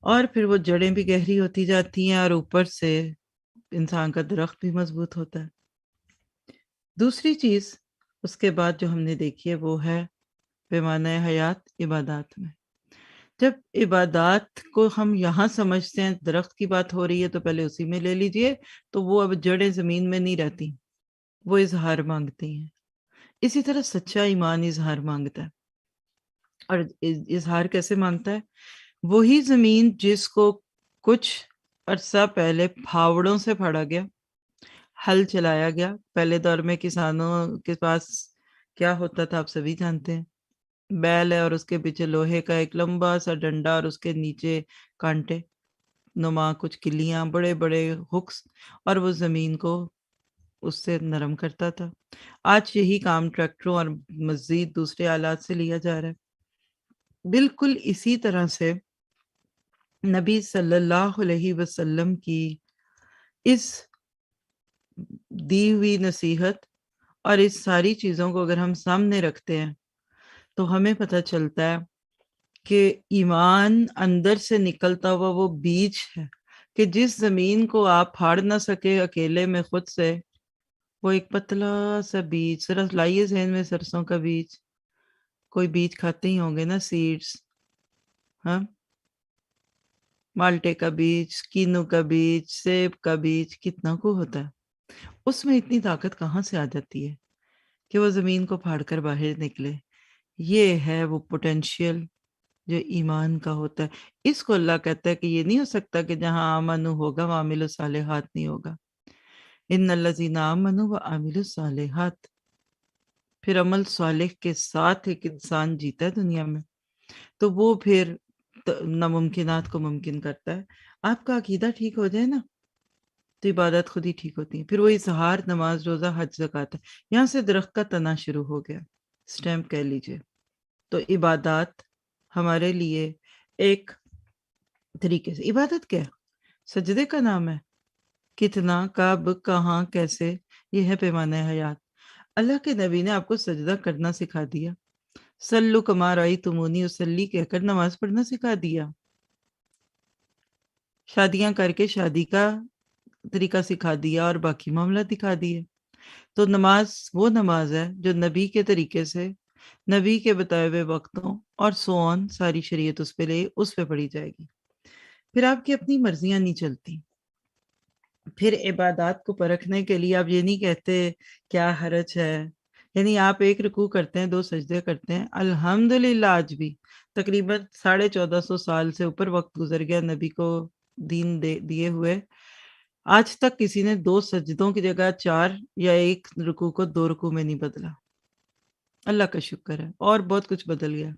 اور پھر وہ جڑیں بھی گہری ہوتی جاتی ہیں، اور اوپر سے انسان کا درخت بھی مضبوط ہوتا ہے۔ دوسری چیز اس کے بعد جو ہم نے دیکھی ہے وہ ہے پیمانہ حیات عبادات میں۔ جب عبادات کو ہم یہاں سمجھتے ہیں، درخت کی بات ہو رہی ہے تو پہلے اسی میں لے لیجئے، تو وہ اب جڑیں زمین میں نہیں رہتی، وہ اظہار مانگتی ہیں۔ اسی طرح سچا ایمان اظہار مانگتا ہے، اور اظہار کیسے مانگتا ہے؟ وہی زمین جس کو کچھ عرصہ پہلے پھاوڑوں سے پھاڑا گیا، ہل چلایا گیا، پہلے دور میں کسانوں کے پاس کیا ہوتا تھا آپ سبھی جانتے ہیں، بیل ہے اور اس کے پیچھے لوہے کا ایک لمبا سا ڈنڈا اور اس کے نیچے کانٹے نما کچھ کلیاں، بڑے بڑے ہکس، اور وہ زمین کو اس سے نرم کرتا تھا۔ آج یہی کام ٹریکٹروں اور مزید دوسرے آلات سے لیا جا رہا ہے۔ بالکل اسی طرح سے نبی صلی اللہ علیہ وسلم کی اس دی ہوئی نصیحت اور اس ساری چیزوں کو اگر ہم سامنے رکھتے ہیں تو ہمیں پتہ چلتا ہے کہ ایمان اندر سے نکلتا ہوا وہ بیج ہے کہ جس زمین کو آپ پھاڑ نہ سکے اکیلے میں خود سے، وہ ایک پتلا سا بیج، ذرا لائیے ذہن میں سرسوں کا بیج، کوئی بیج کھاتے ہی ہوں گے نا، سیڈز، ہاں، مالٹے کا بیج، کینو کا بیج، سیب کا بیج، کتنا کو ہوتا ہے، اس میں اتنی طاقت کہاں سے آ جاتی ہے کہ وہ زمین کو پھاڑ کر باہر نکلے؟ یہ ہے وہ پوٹینشیل جو ایمان کا ہوتا ہے۔ اس کو اللہ کہتا ہے کہ یہ نہیں ہو سکتا کہ جہاں آمنو ہوگا وعامل الصالحات نہیں ہوگا۔ ان الذین آمنوا وعاملوا الصالحات، پھر عمل صالح کے ساتھ ایک انسان جیتا ہے دنیا میں، تو وہ پھر ناممکنات کو ممکن کرتا ہے۔ آپ کا عقیدہ ٹھیک ہو جائے نا تو عبادت خود ہی ٹھیک ہوتی ہے۔ پھر وہ اظہار، نماز، روزہ، حج، زکوٰۃ ہے۔ یہاں سے درخت کا تنا شروع ہو گیا، سٹیمپ کہہ لیجئے۔ تو عبادات ہمارے لیے ایک طریقے سے، عبادت کیا ہے؟ سجدے کا نام ہے۔ کتنا، کب، کہاں، کیسے، یہ ہے پیمانہ حیات۔ اللہ کے نبی نے آپ کو سجدہ کرنا سکھا دیا، سلو کما رأیتمونی اصلی کہہ کر نماز پڑھنا سکھا دیا، شادیاں کر کے شادی کا طریقہ سکھا دیا اور باقی معاملہ دکھا دیے۔ تو نماز وہ نماز ہے جو نبی کے طریقے سے، نبی کے بتائے ہوئے وقتوں اور سون ساری شریعت اس پہ لے، اس پہ پڑھی جائے گی۔ پھر آپ کی اپنی مرضیاں نہیں چلتی۔ پھر عبادات کو پرکھنے کے لیے آپ یہ نہیں کہتے کیا حرج ہے، یعنی آپ ایک رکوع کرتے ہیں، 2 سجدے کرتے ہیں، الحمدللہ آج بھی تقریباً 1450 سال سے اوپر وقت گزر گیا نبی کو دین دیے ہوئے، آج تک کسی نے 2 سجدوں کی جگہ 4 یا ایک رکوع کو 2 رکوع میں نہیں بدلا۔ اللہ کا شکر ہے، اور بہت کچھ بدل گیا،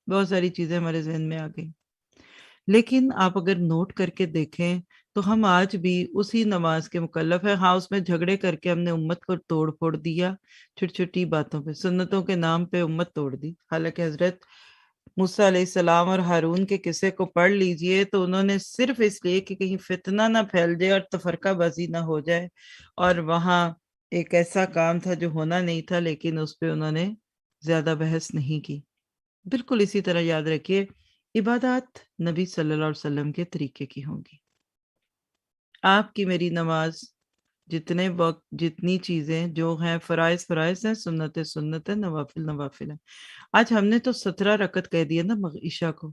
بہت ساری چیزیں ہمارے ذہن میں آ گئی، لیکن آپ اگر نوٹ کر کے دیکھیں تو ہم آج بھی اسی نماز کے مکلف ہیں۔ ہاں، اس میں جھگڑے کر کے ہم نے امت کو توڑ پھوڑ دیا، چھوٹی چھوٹی باتوں پہ، سنتوں کے نام پہ امت توڑ دی۔ حالانکہ حضرت موسیٰ علیہ السلام اور ہارون کے قصے کو پڑھ لیجئے تو انہوں نے صرف اس لیے کہ کہیں فتنہ نہ پھیل جائے اور تفرقہ بازی نہ ہو جائے، اور وہاں ایک ایسا کام تھا جو ہونا نہیں تھا، لیکن اس پہ انہوں نے زیادہ بحث نہیں کی۔ بالکل اسی طرح یاد رکھیے، عبادات نبی صلی اللہ علیہ وسلم کے طریقے کی ہوں گی۔ آپ کی میری نماز، جتنے وقت، جتنی چیزیں جو ہیں، فرائض فرائض ہیں، سنت سنت ہے، نوافل نوافل ہیں۔ آج ہم نے تو 17 رکعت کہہ دیا نا عشاء کو،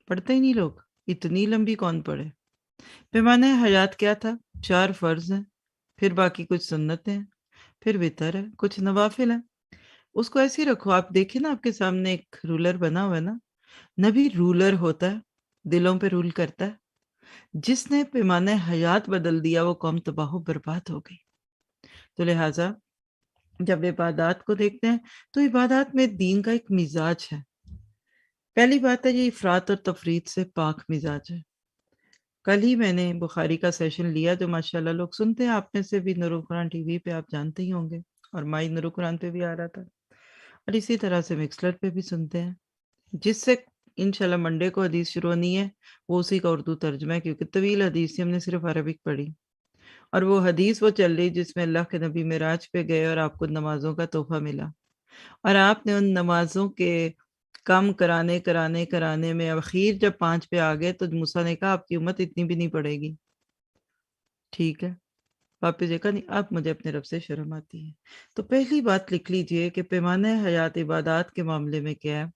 پڑھتے ہی نہیں لوگ، اتنی لمبی کون پڑھے؟ پیمانہ حیات کیا تھا؟ 4 فرض ہیں، پھر باقی کچھ سنت ہیں، پھر وتر ہے، کچھ نوافل ہیں۔ اس کو ایسے ہی رکھو۔ آپ دیکھیں نا، آپ کے سامنے ایک رولر بنا ہوا ہے نا، نبی رولر ہوتا ہے، دلوں پہ رول کرتا ہے۔ جس نے پیمانہ حیات بدل دیا وہ قوم تباہ و برباد ہو گئی۔ تو لہٰذا جب عبادات کو دیکھتے ہیں تو عبادات میں دین کا ایک مزاج ہے۔ پہلی بات ہے، یہ افراط اور تفریط سے پاک مزاج ہے۔ کل ہی میں نے بخاری کا سیشن لیا جو ماشاءاللہ لوگ سنتے ہیں، آپ میں سے بھی نور القرآن ٹی وی پہ آپ جانتے ہی ہوں گے، اور مائی نور القرآن پہ بھی آ رہا تھا، اور اسی طرح سے مکسلر پہ بھی سنتے ہیں۔ جس سے انشاءاللہ منڈے کو حدیث شروع ہونی ہے وہ اسی کا اردو ترجمہ ہے، کیونکہ طویل حدیث سے ہم نے صرف عربک پڑھی، اور وہ حدیث وہ چل رہی جس میں اللہ کے نبی معراج پہ گئے اور آپ کو نمازوں کا تحفہ ملا، اور آپ نے ان نمازوں کے کم کرانے میں اخیر جب 5 پہ آ گئے تو موسیٰ نے کہا آپ کی امت اتنی بھی نہیں پڑے گی، ٹھیک ہے، واپس دیکھا نہیں، اب مجھے اپنے رب سے شرم آتی ہے۔ تو پہلی بات لکھ لیجئے کہ پیمانہ حیات عبادات کے معاملے میں کیا ہے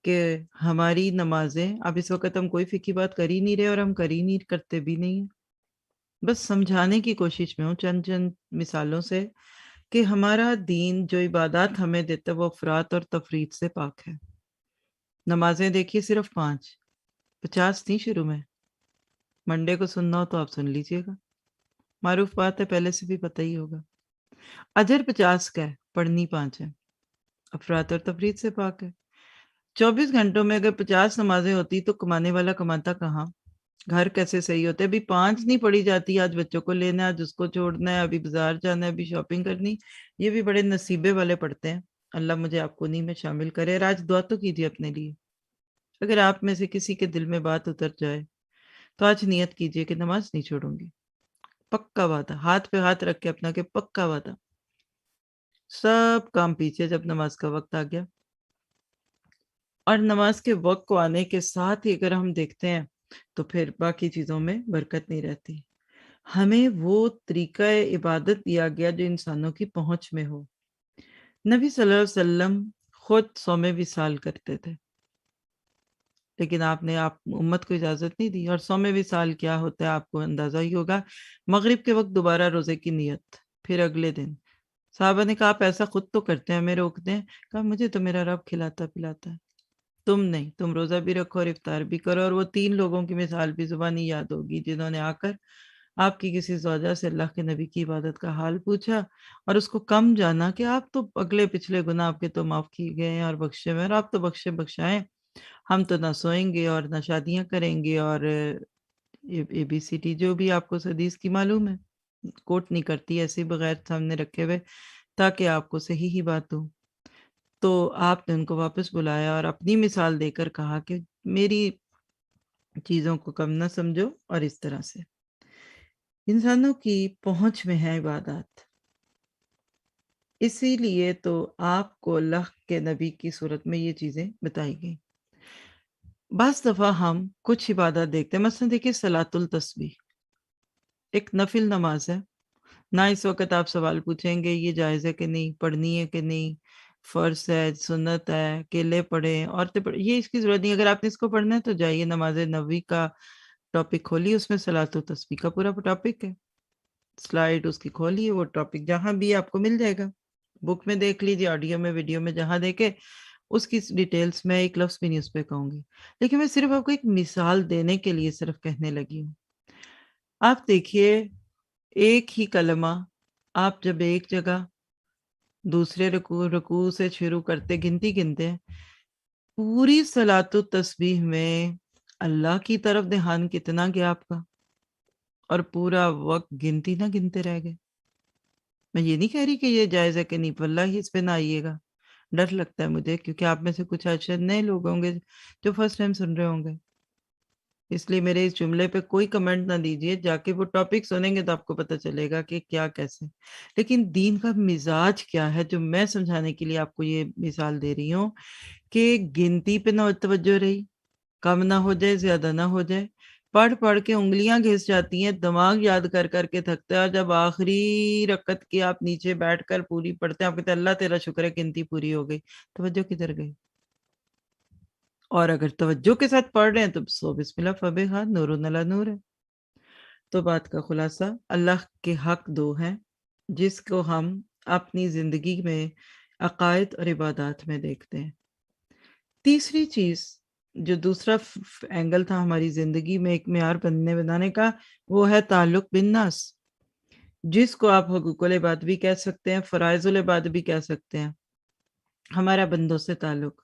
کہ ہماری نمازیں، اب اس وقت ہم کوئی فقہی بات کر ہی نہیں رہے اور ہم کر ہی نہیں کرتے بھی نہیں، بس سمجھانے کی کوشش میں ہوں چند چند مثالوں سے کہ ہمارا دین جو عبادات ہمیں دیتا ہے وہ افراط اور تفریط سے پاک ہے۔ نمازیں دیکھیے صرف 5، 50 نہیں شروع میں، منڈے کو سننا ہو تو آپ سن لیجئے گا، معروف بات ہے، پہلے سے بھی پتہ ہی ہوگا۔ اجر 50 کا ہے، پڑھنی 5 ہے۔ افراط اور تفریط سے پاک ہے۔ 24 گھنٹوں میں اگر 50 نمازیں ہوتی تو کمانے والا کماتا کہاں؟ گھر کیسے صحیح ہوتے؟ ابھی 5 نہیں پڑھی جاتی، آج بچوں کو لینا ہے، آج اس کو چھوڑنا ہے، ابھی بازار جانا ہے، ابھی شاپنگ کرنی، یہ بھی بڑے نصیبے والے پڑھتے ہیں۔ اللہ مجھے آپ کو انہیں میں شامل کرے۔ اور آج دعا تو کیجیے اپنے لیے، اگر آپ میں سے کسی کے دل میں بات اتر جائے تو آج نیت کیجیے کہ نماز نہیں چھوڑوں گی، پکا وعدہ، ہاتھ پہ ہاتھ رکھ کے اپنا کہ پکا وعدہ۔ سب کام پیچھے جب نماز کا وقت آ گیا، اور نماز کے وقت کو آنے کے ساتھ ہی اگر ہم دیکھتے ہیں تو پھر باقی چیزوں میں برکت نہیں رہتی۔ ہمیں وہ طریقہ عبادت دیا گیا جو انسانوں کی پہنچ میں ہو۔ نبی صلی اللہ علیہ وسلم خود صوم وصال کرتے تھے، لیکن آپ نے امت کو اجازت نہیں دی۔ اور صوم وصال کیا ہوتا ہے آپ کو اندازہ ہی ہوگا، مغرب کے وقت دوبارہ روزے کی نیت، پھر اگلے دن۔ صحابہ نے کہا آپ ایسا خود تو کرتے ہیں، ہمیں روکتے ہیں؟ کہا مجھے تو میرا رب کھلاتا پلاتا ہے، تم نہیں، تم روزہ بھی رکھو اور افطار بھی کرو۔ اور وہ 3 لوگوں کی مثال بھی زبانی یاد ہوگی جنہوں نے آ کر آپ کی کسی زوجہ سے اللہ کے نبی کی عبادت کا حال پوچھا اور اس کو کم جانا کہ آپ تو اگلے پچھلے گناہ آپ کے تو معاف کیے گئے ہیں اور بخشے ہوئے، اور آپ تو بخشے بخشائیں، ہم تو نہ سوئیں گے اور نہ شادیاں کریں گے، اور اے بی سی ٹی جو بھی آپ کو حدیث کی معلوم ہے، کوٹ نہیں کرتی ایسے بغیر سامنے رکھے ہوئے تاکہ آپ کو صحیح ہی بات ہو۔ تو آپ نے ان کو واپس بلایا اور اپنی مثال دے کر کہا کہ میری چیزوں کو کم نہ سمجھو، اور اس طرح سے انسانوں کی پہنچ میں ہے عبادات۔ اسی لیے تو آپ کو اللہ کے نبی کی صورت میں یہ چیزیں بتائی گئیں۔ بعض دفعہ ہم کچھ عبادت دیکھتے ہیں، مثلا دیکھیے صلاۃ التسبیح ایک نفل نماز ہے، نہ اس وقت آپ سوال پوچھیں گے یہ جائز ہے کہ نہیں، پڑھنی ہے کہ نہیں، فرض ہے، سنت ہے، اکیلے پڑھیں، عورتیں پڑھیں، یہ اس کی ضرورت نہیں۔ اگر آپ نے اس کو پڑھنا ہے تو جائیے نماز نبوی کا ٹاپک کھولیے، اس میں صلاۃ التسبیح کا پورا ٹاپک ہے، سلائیڈ اس کی کھولیے، وہ ٹاپک جہاں بھی آپ کو مل جائے گا، بک میں دیکھ لیجیے، آڈیو میں، ویڈیو میں، جہاں دیکھے اس کی ڈیٹیلز میں ایک لفظ بھی نہیں اس پہ کہوں گی، لیکن میں صرف آپ کو ایک مثال دینے کے لیے صرف کہنے لگی ہوں۔ آپ دیکھیے ایک ہی کلمہ آپ جب ایک جگہ دوسرے رکوع سے شروع کرتے گنتے ہیں، پوری صلاۃ التسبیح میں اللہ کی طرف دھیان کتنا گیا آپ کا، اور پورا وقت گنتی نہ گنتے رہ گئے۔ میں یہ نہیں کہہ رہی کہ یہ جائز ہے کہ نہیں، واللہ ہی اس پہ نہ آئیے گا، ڈر لگتا ہے مجھے، کیونکہ آپ میں سے کچھ شاید نئے لوگ ہوں گے جو فرسٹ ٹائم سن رہے ہوں گے، اس لیے میرے اس جملے پہ کوئی کمنٹ نہ دیجیے، جا کے وہ ٹاپک سنیں گے تو آپ کو پتہ چلے گا کہ کیا کیسے۔ لیکن دین کا مزاج کیا ہے جو میں سمجھانے کے لیے آپ کو یہ مثال دے رہی ہوں، کہ گنتی پہ نہ توجہ رہی، کم نہ ہو جائے، زیادہ نہ ہو جائے، پڑھ پڑھ کے انگلیاں گھس جاتی ہیں، دماغ یاد کر کر کے تھکتا ہے، اور جب آخری رکعت کی آپ نیچے بیٹھ کر پوری پڑھتے ہیں، آپ کہتے ہیں اللہ تیرا شکر ہے گنتی پوری ہو گئی، توجہ کدھر گئی؟ اور اگر توجہ کے ساتھ پڑھ رہے ہیں تو سو بسم اللہ فبہا، نور علی نور ہے۔ تو بات کا خلاصہ، اللہ کے حق 2 ہیں جس کو ہم اپنی زندگی میں عقائد اور عبادات میں دیکھتے ہیں۔ تیسری چیز جو دوسرا اینگل تھا ہماری زندگی میں ایک معیار بنانے کا، وہ ہے تعلق بالناس، جس کو آپ حقوق العباد بھی کہہ سکتے ہیں، فرائض العباد بھی کہہ سکتے ہیں، ہمارا بندوں سے تعلق۔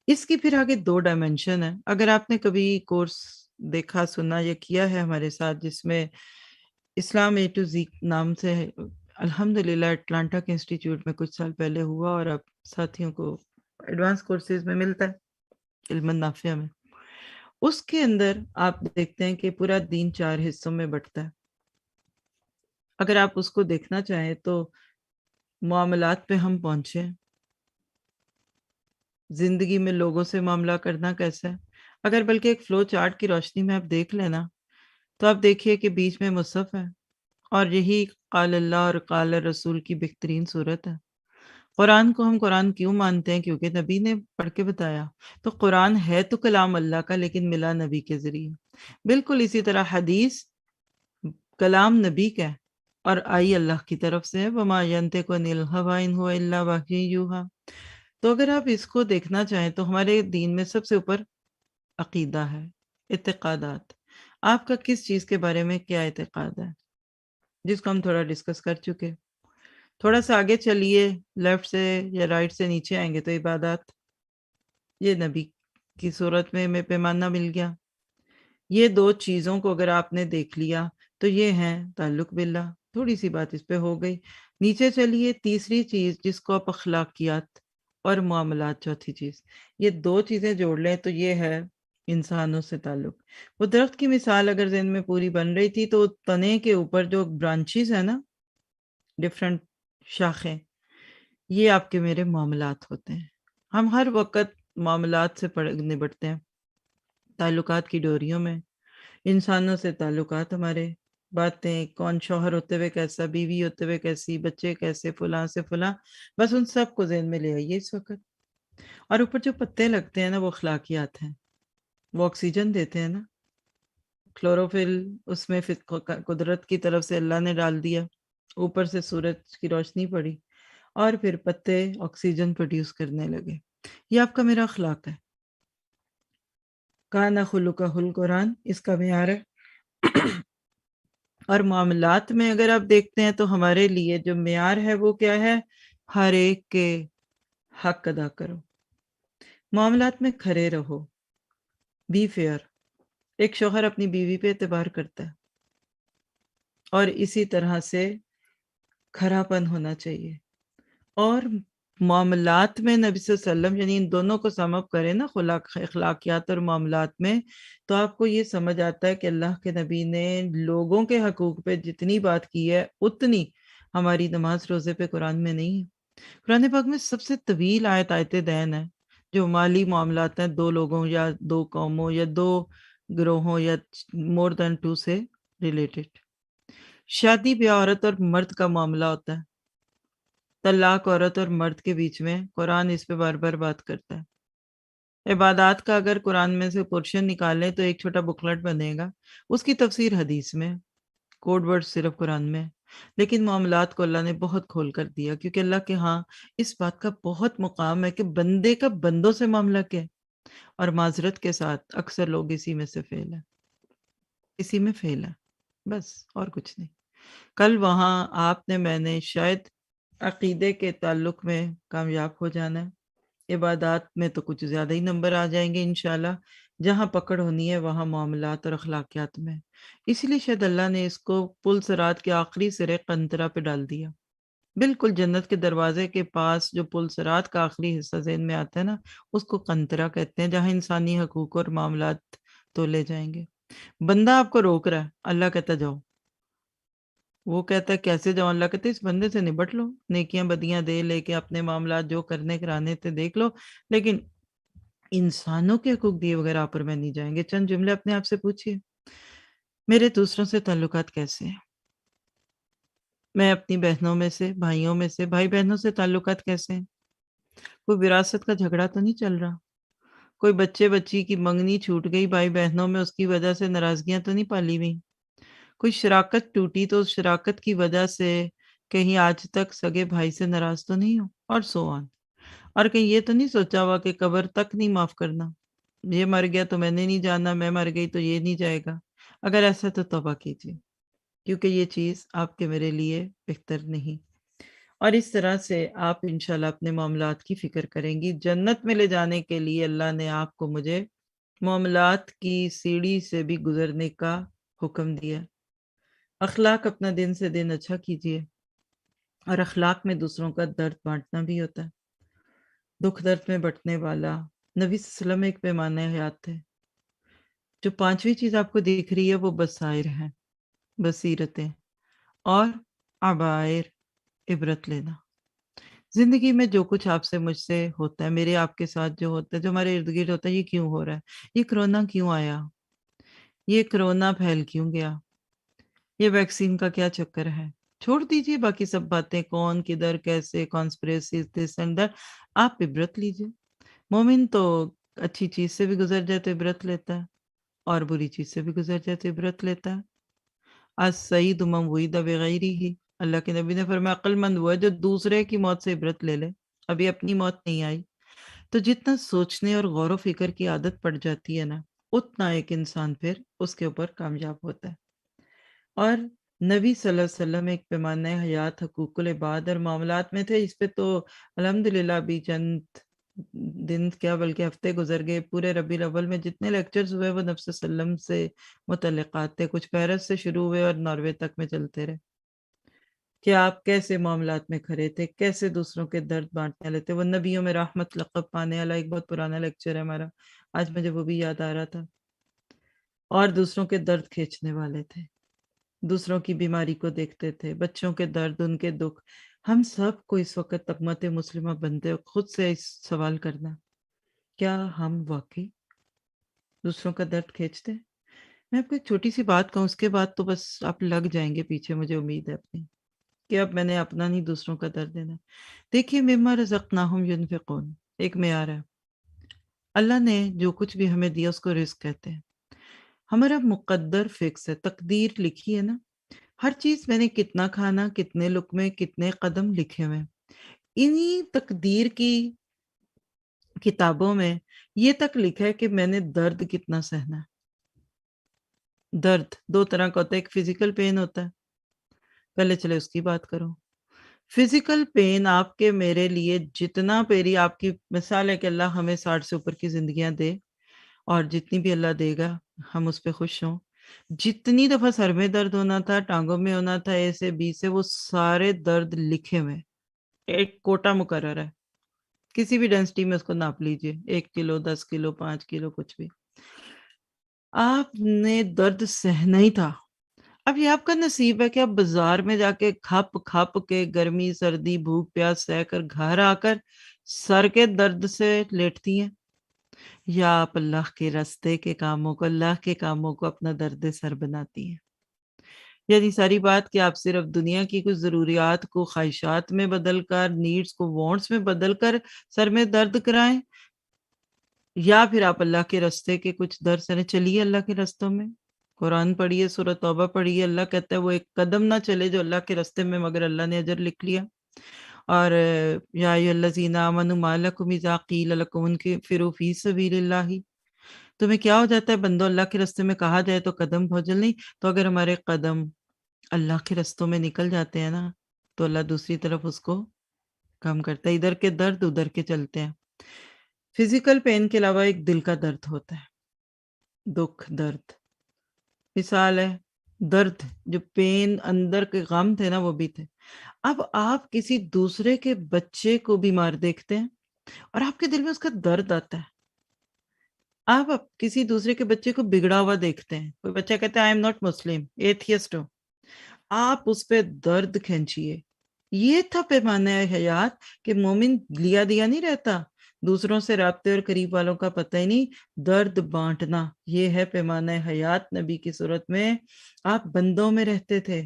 اس کی پھر آگے 2 ڈائمینشن ہے۔ اگر آپ نے کبھی کورس دیکھا، سنا یا کیا ہے ہمارے ساتھ، جس میں اسلام اے ٹو زی نام سے الحمدللہ اٹلانٹا کے انسٹیٹیوٹ میں کچھ سال پہلے ہوا، اور اب ساتھیوں کو ایڈوانس کورسز میں ملتا ہے، علم نافع میں۔ اس کے اندر آپ دیکھتے ہیں کہ پورا دین 4 حصوں میں بٹتا ہے۔ اگر آپ اس کو دیکھنا چاہیں تو معاملات پہ ہم پہنچے، زندگی میں لوگوں سے معاملہ کرنا کیسا ہے، اگر بلکہ ایک فلو چارٹ کی روشنی میں آپ دیکھ لینا تو آپ دیکھیے کہ بیچ میں مصحف ہے، اور یہی قال اللہ اور قال رسول کی بہترین صورت ہے۔ قرآن کو ہم قرآن کیوں مانتے ہیں؟ کیونکہ نبی نے پڑھ کے بتایا۔ تو قرآن ہے تو کلام اللہ کا، لیکن ملا نبی کے ذریعے۔ بالکل اسی طرح حدیث کلام نبی کا ہے اور آئی اللہ کی طرف سے، وما ينطق عن الهوى ان هو الا وحی یوحی۔ تو اگر آپ اس کو دیکھنا چاہیں تو ہمارے دین میں سب سے اوپر عقیدہ ہے، اعتقادات۔ آپ کا کس چیز کے بارے میں کیا اعتقاد ہے، جس کو ہم تھوڑا ڈسکس کر چکے۔ تھوڑا سا آگے چلیے، لیفٹ سے یا رائٹ سے نیچے آئیں گے تو عبادات، یہ نبی کی صورت میں ہمیں پیمانہ مل گیا۔ یہ دو چیزوں کو اگر آپ نے دیکھ لیا تو یہ ہیں تعلق باللہ، تھوڑی سی بات اس پہ ہو گئی۔ نیچے چلیے، تیسری چیز جس کو آپ اخلاقیات اور معاملات، چوتھی چیز، یہ دو چیزیں جوڑ لیں تو یہ ہے انسانوں سے تعلق۔ وہ درخت کی مثال اگر ذہن میں پوری بن رہی تھی تو تنے کے اوپر جو برانچز ہیں نا، ڈفرنٹ شاخیں، یہ آپ کے میرے معاملات ہوتے ہیں۔ ہم ہر وقت معاملات سے نبٹتے ہیں، تعلقات کی ڈوریوں میں، انسانوں سے تعلقات ہمارے، باتیں، کون شوہر ہوتے ہوئے کیسا، بیوی ہوتے ہوئے کیسی، بچے کیسے، فلاں سے فلاں، بس ان سب کو ذہن میں لے آئیے اس وقت۔ اور اوپر جو پتے لگتے ہیں نا، وہ اخلاقیات ہیں، وہ آکسیجن دیتے ہیں نا، کلوروفل اس میں قدرت کی طرف سے اللہ نے ڈال دیا، اوپر سے سورج کی روشنی پڑی اور پھر پتے آکسیجن پروڈیوس کرنے لگے۔ یہ آپ کا میرا اخلاق ہے۔ کان خلقہ القرآن، اس کا معیار ہے۔ اور معاملات میں اگر آپ دیکھتے ہیں تو ہمارے لیے جو معیار ہے وہ کیا ہے؟ ہر ایک کے حق ادا کرو، معاملات میں کھرے رہو، بی فیئر۔ ایک شوہر اپنی بیوی پہ اعتبار کرتا ہے اور اسی طرح سے کھرا پن ہونا چاہیے۔ اور معاملات میں نبی صلی اللہ علیہ وسلم یعنی ان دونوں کو سم اپ کرے نا، اخلاقیات اور معاملات میں، تو آپ کو یہ سمجھ آتا ہے کہ اللہ کے نبی نے لوگوں کے حقوق پہ جتنی بات کی ہے اتنی ہماری نماز روزے پہ قرآن میں نہیں ہے۔ قرآن پاک میں سب سے طویل آیت دین ہے جو مالی معاملات ہیں، دو لوگوں یا دو قوموں یا دو گروہوں یا مور دین ٹو سے ریلیٹڈ۔ شادی بیاہ عورت اور مرد کا معاملہ ہوتا ہے، طلاق عورت اور مرد کے بیچ میں، قرآن اس پہ بار بار بات کرتا ہے۔ عبادات کا اگر قرآن میں سے پورشن نکالیں تو ایک چھوٹا بکلٹ بنے گا، اس کی تفسیر حدیث میں، کوڈ ورڈ صرف قرآن میں۔ لیکن معاملات کو اللہ نے بہت کھول کر دیا، کیونکہ اللہ کے ہاں اس بات کا بہت مقام ہے کہ بندے کا بندوں سے معاملہ کیا ہے۔ اور معذرت کے ساتھ اکثر لوگ اسی میں سے فیل ہیں، اسی میں فیل ہے، بس اور کچھ نہیں۔ کل وہاں آپ نے، میں نے شاید عقیدے کے تعلق میں کامیاب ہو جانا ہے، عبادات میں تو کچھ زیادہ ہی نمبر آ جائیں گے انشاءاللہ، جہاں پکڑ ہونی ہے وہاں معاملات اور اخلاقیات میں۔ اسی لیے شاید اللہ نے اس کو پل صراط کے آخری سرے قنطرہ پہ ڈال دیا، بالکل جنت کے دروازے کے پاس جو پل صراط کا آخری حصہ ذہن میں آتا ہے نا، اس کو قنطرہ کہتے ہیں، جہاں انسانی حقوق اور معاملات تولے جائیں گے۔ بندہ آپ کو روک رہا ہے، اللہ کہتا جاؤ، وہ کہتا ہے کیسے جاؤ؟ اللہ کہتے اس بندے سے نبٹ لو، نیکیاں بدیاں دے لے کے اپنے معاملات جو کرنے کرانے تھے دیکھ لو، لیکن انسانوں کے حقوق دیے بغیر آپ پر میں نہیں جائیں گے۔ چند جملے اپنے آپ سے پوچھئے، میرے دوسروں سے تعلقات کیسے ہیں؟ میں اپنی بہنوں میں سے، بھائیوں میں سے، بھائی بہنوں سے تعلقات کیسے ہیں؟ کوئی وراثت کا جھگڑا تو نہیں چل رہا؟ کوئی بچے بچی کی منگنی چھوٹ گئی بھائی بہنوں میں، اس کی وجہ سے ناراضگیاں تو نہیں پالی ہوئی؟ کوئی شراکت ٹوٹی تو اس شراکت کی وجہ سے کہیں آج تک سگے بھائی سے ناراض تو نہیں ہو؟ اور سو آن۔ اور کہیں یہ تو نہیں سوچا ہوا کہ قبر تک نہیں معاف کرنا، یہ مر گیا تو میں نے نہیں جانا، میں مر گئی تو یہ نہیں جائے گا؟ اگر ایسا تو توبہ کیجیے، کیونکہ یہ چیز آپ کے میرے لیے بہتر نہیں۔ اور اس طرح سے آپ انشاءاللہ اپنے معاملات کی فکر کریں گی۔ جنت میں لے جانے کے لیے اللہ نے آپ کو مجھے معاملات کی سیڑھی سے بھی گزرنے کا حکم دیا۔ اخلاق اپنا دن سے دن اچھا کیجیے، اور اخلاق میں دوسروں کا درد بانٹنا بھی ہوتا ہے، دکھ درد میں بٹنے والا۔ نبی صلی اللہ علیہ وسلم ایک پیمانہ حیات تھے۔ جو پانچویں چیز آپ کو دیکھ رہی ہے وہ بصائر ہیں، بصیرتیں اور عبائر، عبرت لینا۔ زندگی میں جو کچھ آپ سے مجھ سے ہوتا ہے، میرے آپ کے ساتھ جو ہوتا ہے، جو ہمارے ارد گرد ہوتا ہے، یہ کیوں ہو رہا ہے؟ یہ کرونا کیوں آیا؟ یہ کرونا پھیل کیوں گیا؟ یہ ویکسین کا کیا چکر ہے؟ چھوڑ دیجئے باقی سب باتیں، کون کدھر کیسے، کانسپریسیز دس اینڈ دیٹ، آپ عبرت لیجئے۔ مومن تو اچھی چیز سے بھی گزر جائے تو عبرت لیتا ہے، اور بری چیز سے بھی گزر جائے تو عبرت لیتا ہے۔ السعید من وعد بغیرہ، اللہ کے نبی نے فرمایا عقل مند وہ ہے جو دوسرے کی موت سے عبرت لے لے، ابھی اپنی موت نہیں آئی۔ تو جتنا سوچنے اور غور و فکر کی عادت پڑ جاتی ہے نا، اتنا ایک انسان پھر اس کے اوپر کامیاب ہوتا ہے۔ اور نبی صلی اللہ علیہ وسلم ایک پیمانہ حیات حقوق العباد اور معاملات میں تھے. اس پہ تو الحمدللہ ابھی چند دن کیا بلکہ ہفتے گزر گئے. پورے ربیع الاول میں جتنے لیکچرز ہوئے وہ نبی صلی اللہ علیہ وسلم سے متعلقات تھے. کچھ پیرس سے شروع ہوئے اور ناروے تک میں چلتے رہے کہ آپ کیسے معاملات میں کھڑے تھے، کیسے دوسروں کے درد بانٹنے والے تھے. وہ نبیوں میں رحمت لقب پانے والا ایک بہت پرانا لیکچر ہے ہمارا، آج مجھے وہ بھی یاد آ رہا تھا. اور دوسروں کے درد کھینچنے والے تھے، دوسروں کی بیماری کو دیکھتے تھے، بچوں کے درد، ان کے دکھ. ہم سب کو اس وقت امت مسلمہ بنتے ہو خود سے اس سوال کرنا، کیا ہم واقعی دوسروں کا درد کھینچتے ہیں؟ میں آپ کو ایک چھوٹی سی بات کہوں، اس کے بعد تو بس آپ لگ جائیں گے پیچھے، مجھے امید ہے اپنی، کہ اب میں نے اپنا نہیں دوسروں کا درد دینا. دیکھیے مما رزقناہم ینفقون ایک معیار ہے. اللہ نے جو کچھ بھی ہمیں دیا اس کو رزق کہتے ہیں. ہمارا مقدر فکس ہے، تقدیر لکھی ہے نا. ہر چیز میں نے کتنا کھانا، کتنے لقمے، کتنے قدم لکھے ہوئے. انہی تقدیر کی کتابوں میں یہ تک لکھا ہے کہ میں نے درد کتنا سہنا ہے. درد دو طرح کا ہوتا ہے، ایک فزیکل پین ہوتا ہے، پہلے چلے اس کی بات کرو. فزیکل پین آپ کے میرے لیے جتنا پیری، آپ کی مثال ہے کہ اللہ ہمیں 60 سے اوپر کی زندگیاں دے، اور جتنی بھی اللہ دے گا ہم اس پہ خوش ہوں. جتنی دفعہ سر میں درد ہونا تھا، ٹانگوں میں ہونا تھا، اے سے بی سے، وہ سارے درد لکھے ہوئے، ایک کوٹا مقرر ہے. کسی بھی ڈینسٹی میں اس کو ناپ لیجئے، 1 کلو، 10 کلو، 5 کلو، کچھ بھی. آپ نے درد سہنا ہی تھا. اب یہ آپ کا نصیب ہے کہ آپ بازار میں جا کے کھپ کھپ کے گرمی سردی بھوک پیاس سہ کر گھر آ کر سر کے درد سے لیٹتی ہیں، یا آپ اللہ کے راستے کے کاموں کو، اللہ کے کاموں کو اپنا درد سر بناتی ہیں. یعنی ساری بات کہ آپ صرف دنیا کی کچھ ضروریات کو خواہشات میں بدل کر، نیڈز کو وانٹس میں بدل کر سر میں درد کرائیں، یا پھر آپ اللہ کے راستے کے کچھ درد سنے. چلیے اللہ کے رستوں میں، قرآن پڑھیے، سورہ توبہ پڑھیے. اللہ کہتا ہے وہ ایک قدم نہ چلے جو اللہ کے راستے میں مگر اللہ نے اجر لکھ لیا. اور یا ایھا الذین آمنوا ما لکم اذا قیل لکم انفروا فی سبیل اللہ، تمہیں کیا ہو جاتا ہے بندو اللہ کے راستے میں کہا جائے تو قدم بھوجل نہیں. تو اگر ہمارے قدم اللہ کے رستوں میں نکل جاتے ہیں نا تو اللہ دوسری طرف اس کو کم کرتا ہے. ادھر کے درد ادھر کے چلتے ہیں. فزیکل پین کے علاوہ ایک دل کا درد ہوتا ہے، دکھ درد. مثال ہے درد، جو پین اندر کے غم تھے نا وہ بھی تھے. اب آپ کسی دوسرے کے بچے کو بیمار دیکھتے ہیں اور آپ کے دل میں اس کا درد آتا ہے. آپ کسی دوسرے کے بچے کو بگڑا ہوا دیکھتے ہیں، کوئی بچہ کہتا ہے I am not Muslim, atheist ہو، آپ اس پہ درد کھینچیے. یہ تھا پیمانہ حیات کہ مومن لیا دیا نہیں رہتا، دوسروں سے رابطے اور قریب والوں کا پتہ ہی نہیں، درد بانٹنا. یہ ہے پیمانہ حیات. نبی کی صورت میں آپ بندوں میں رہتے تھے،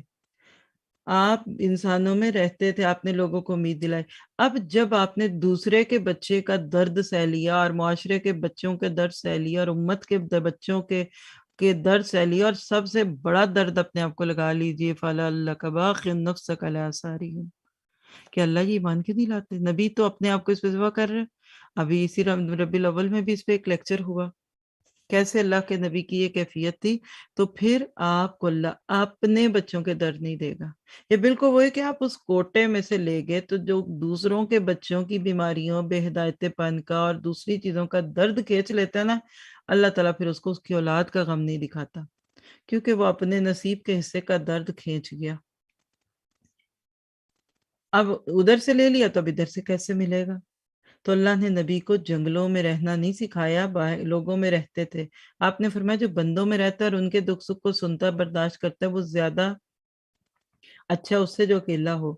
آپ انسانوں میں رہتے تھے، آپ نے لوگوں کو امید دلائی. اب جب آپ نے دوسرے کے بچے کا درد سہ لیا اور معاشرے کے بچوں کے درد سہ لیا اور امت کے بچوں کے درد سہ لیا، اور سب سے بڑا درد اپنے آپ کو لگا لیجئے، فَلَعَلَّكَ بَاخِعٌ نَفْسَكَ عَلَىٰ آثَارِهِمْ، کہ اللہ یہ ایمان کیوں نہیں لاتے. نبی تو اپنے آپ کو اس پہ ذبح کر رہے. ابھی اسی ربیع الاول میں بھی اس پہ ایک لیکچر ہوا، کیسے اللہ کے نبی کی یہ کیفیت تھی. تو پھر آپ کو اللہ اپنے بچوں کے درد نہیں دے گا. یہ بالکل وہی کہ آپ اس کوٹے میں سے لے گئے تو جو دوسروں کے بچوں کی بیماریوں، بے ہدایت پن کا اور دوسری چیزوں کا درد کھینچ لیتا ہے نا، اللہ تعالیٰ پھر اس کو اس کی اولاد کا غم نہیں دکھاتا، کیونکہ وہ اپنے نصیب کے حصے کا درد کھینچ گیا. اب ادھر سے لے لیا تو اب ادھر سے کیسے ملے گا؟ تو اللہ نے نبی کو جنگلوں میں رہنا نہیں سکھایا، لوگوں میں رہتے تھے. آپ نے فرمایا جو بندوں میں رہتا ہے اور ان کے دکھ سکھ کو سنتا برداشت کرتا ہے وہ زیادہ اچھا اس سے جو اکیلا ہو.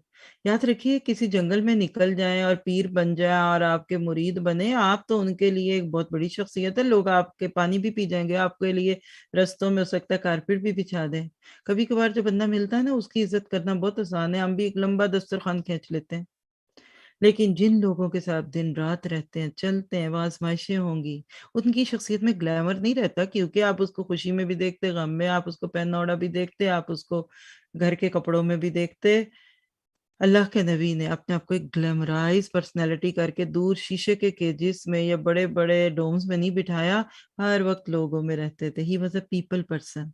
یاد رکھیے کسی جنگل میں نکل جائیں اور پیر بن جائیں اور آپ کے مرید بنے، آپ تو ان کے لیے ایک بہت بڑی شخصیت ہے. لوگ آپ کے پانی بھی پی جائیں گے، آپ کے لیے رستوں میں ہو سکتا ہے کارپیٹ بھی بچھا دیں. کبھی کبھار جو بندہ ملتا ہے نا اس کی عزت کرنا بہت آسان ہے، ہم بھی ایک لمبا دسترخوان کھینچ لیتے ہیں. لیکن جن لوگوں کے ساتھ دن رات رہتے ہیں، چلتے ہیں، وہ آزمائشیں ہوں گی، ان کی شخصیت میں گلیمر نہیں رہتا، کیونکہ آپ اس کو خوشی میں بھی دیکھتے، غم میں آپ اس کو پہنا اوڑھا بھی دیکھتے، آپ اس کو گھر کے کپڑوں میں بھی دیکھتے. اللہ کے نبی نے اپنے آپ کو ایک گلیمرائز پرسنالٹی کر کے دور شیشے کے کیجز میں یا بڑے بڑے ڈومز میں نہیں بٹھایا، ہر وقت لوگوں میں رہتے تھے. He was a people person.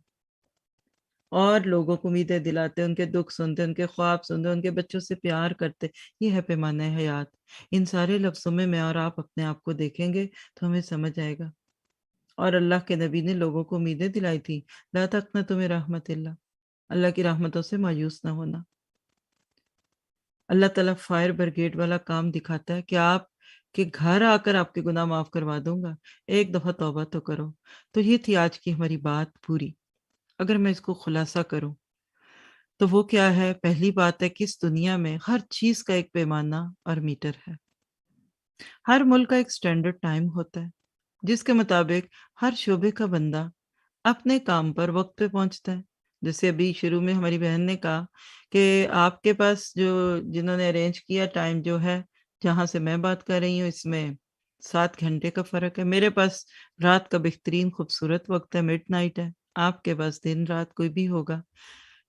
اور لوگوں کو امیدیں دلاتے، ان کے دکھ سنتے، ان کے خواب سنتے، ان کے بچوں سے پیار کرتے. یہ ہے پیمانہ حیات. ان سارے لفظوں میں اور آپ اپنے آپ کو دیکھیں گے تو ہمیں سمجھ آئے گا. اور اللہ کے نبی نے لوگوں کو امیدیں دلائی تھی، لا تقنطوا من رحمت اللہ، اللہ کی رحمتوں سے مایوس نہ ہونا. اللہ تعالیٰ فائر بریگیڈ والا کام دکھاتا ہے کہ آپ کے گھر آ کر آپ کے گناہ معاف کروا دوں گا، ایک دفعہ توبہ تو کرو. تو یہ تھی آج کی ہماری بات پوری. اگر میں اس کو خلاصہ کروں تو وہ کیا ہے؟ پہلی بات ہے کہ اس دنیا میں ہر چیز کا ایک پیمانہ اور میٹر ہے. ہر ملک کا ایک سٹینڈرڈ ٹائم ہوتا ہے جس کے مطابق ہر شعبے کا بندہ اپنے کام پر وقت پہ پہنچتا ہے. جیسے ابھی شروع میں ہماری بہن نے کہا کہ آپ کے پاس جنہوں نے ارینج کیا ٹائم جو ہے، جہاں سے میں بات کر رہی ہوں، اس میں 7 گھنٹے کا فرق ہے. میرے پاس رات کا بہترین خوبصورت وقت ہے، مڈ نائٹ ہے. آپ کے پاس دن رات کوئی بھی ہوگا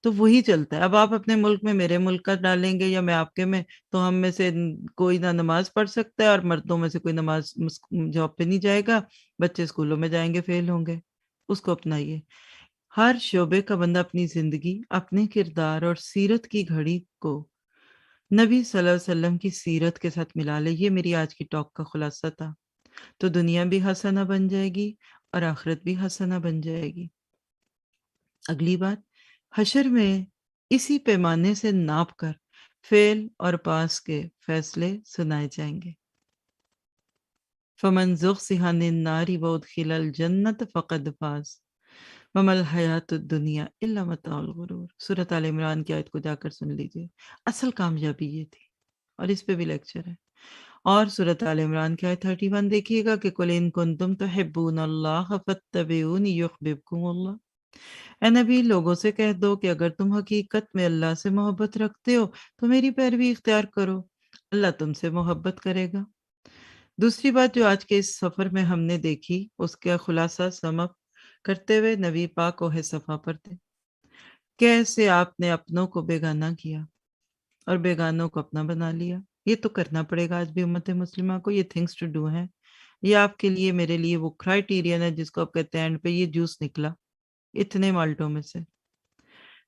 تو وہی چلتا ہے. اب آپ اپنے ملک میں میرے ملک کا ڈالیں گے یا میں آپ کے میں، تو ہم میں سے کوئی نہ نماز پڑھ سکتا ہے اور مردوں میں سے کوئی نماز جاب پہ نہیں جائے گا، بچے اسکولوں میں جائیں گے فیل ہوں گے. اس کو اپنائیے. ہر شعبے کا بندہ اپنی زندگی، اپنے کردار اور سیرت کی گھڑی کو نبی صلی اللہ علیہ وسلم کی سیرت کے ساتھ ملا لے. یہ میری آج کی ٹاک کا خلاصہ تھا. تو دنیا بھی حسنہ بن جائے گی اور آخرت بھی حسنہ بن جائے گی. اگلی بات، حشر میں اسی پیمانے سے ناپ کر فیل اور پاس کے فیصلے سنائے جائیں گے. فمن زحزح عن النار وادخل الجنة فقد فاز وما الحیات الدنیا الا متاع الغرور. سورۃ آل عمران کی آیت کو جا کر سن لیجیے. اصل کامیابی یہ تھی، اور اس پہ بھی لیکچر ہے. اور سورۃ آل عمران کی آیت 31 دیکھیے گا کہ قل ان کنتم تحبون اللہ فاتبعونی یحببکم اللہ. اے نبی، لوگوں سے کہہ دو کہ اگر تم حقیقت میں اللہ سے محبت رکھتے ہو تو میری پیروی اختیار کرو، اللہ تم سے محبت کرے گا. دوسری بات جو آج کے اس سفر میں ہم نے دیکھی، اس کا خلاصہ سم اپ کرتے ہوئے نبی پاک کوہ صفا پر تھے. کیسے آپ نے اپنوں کو بیگانہ کیا اور بیگانوں کو اپنا بنا لیا. یہ تو کرنا پڑے گا آج بھی امت مسلمہ کو. یہ تھنگس ٹو ڈو ہیں. یہ آپ کے لیے میرے لیے وہ کرائٹیرین ہے جس کو آپ کہتے ہیں اینڈ پہ یہ جوس نکلا اتنے مالٹوں میں سے.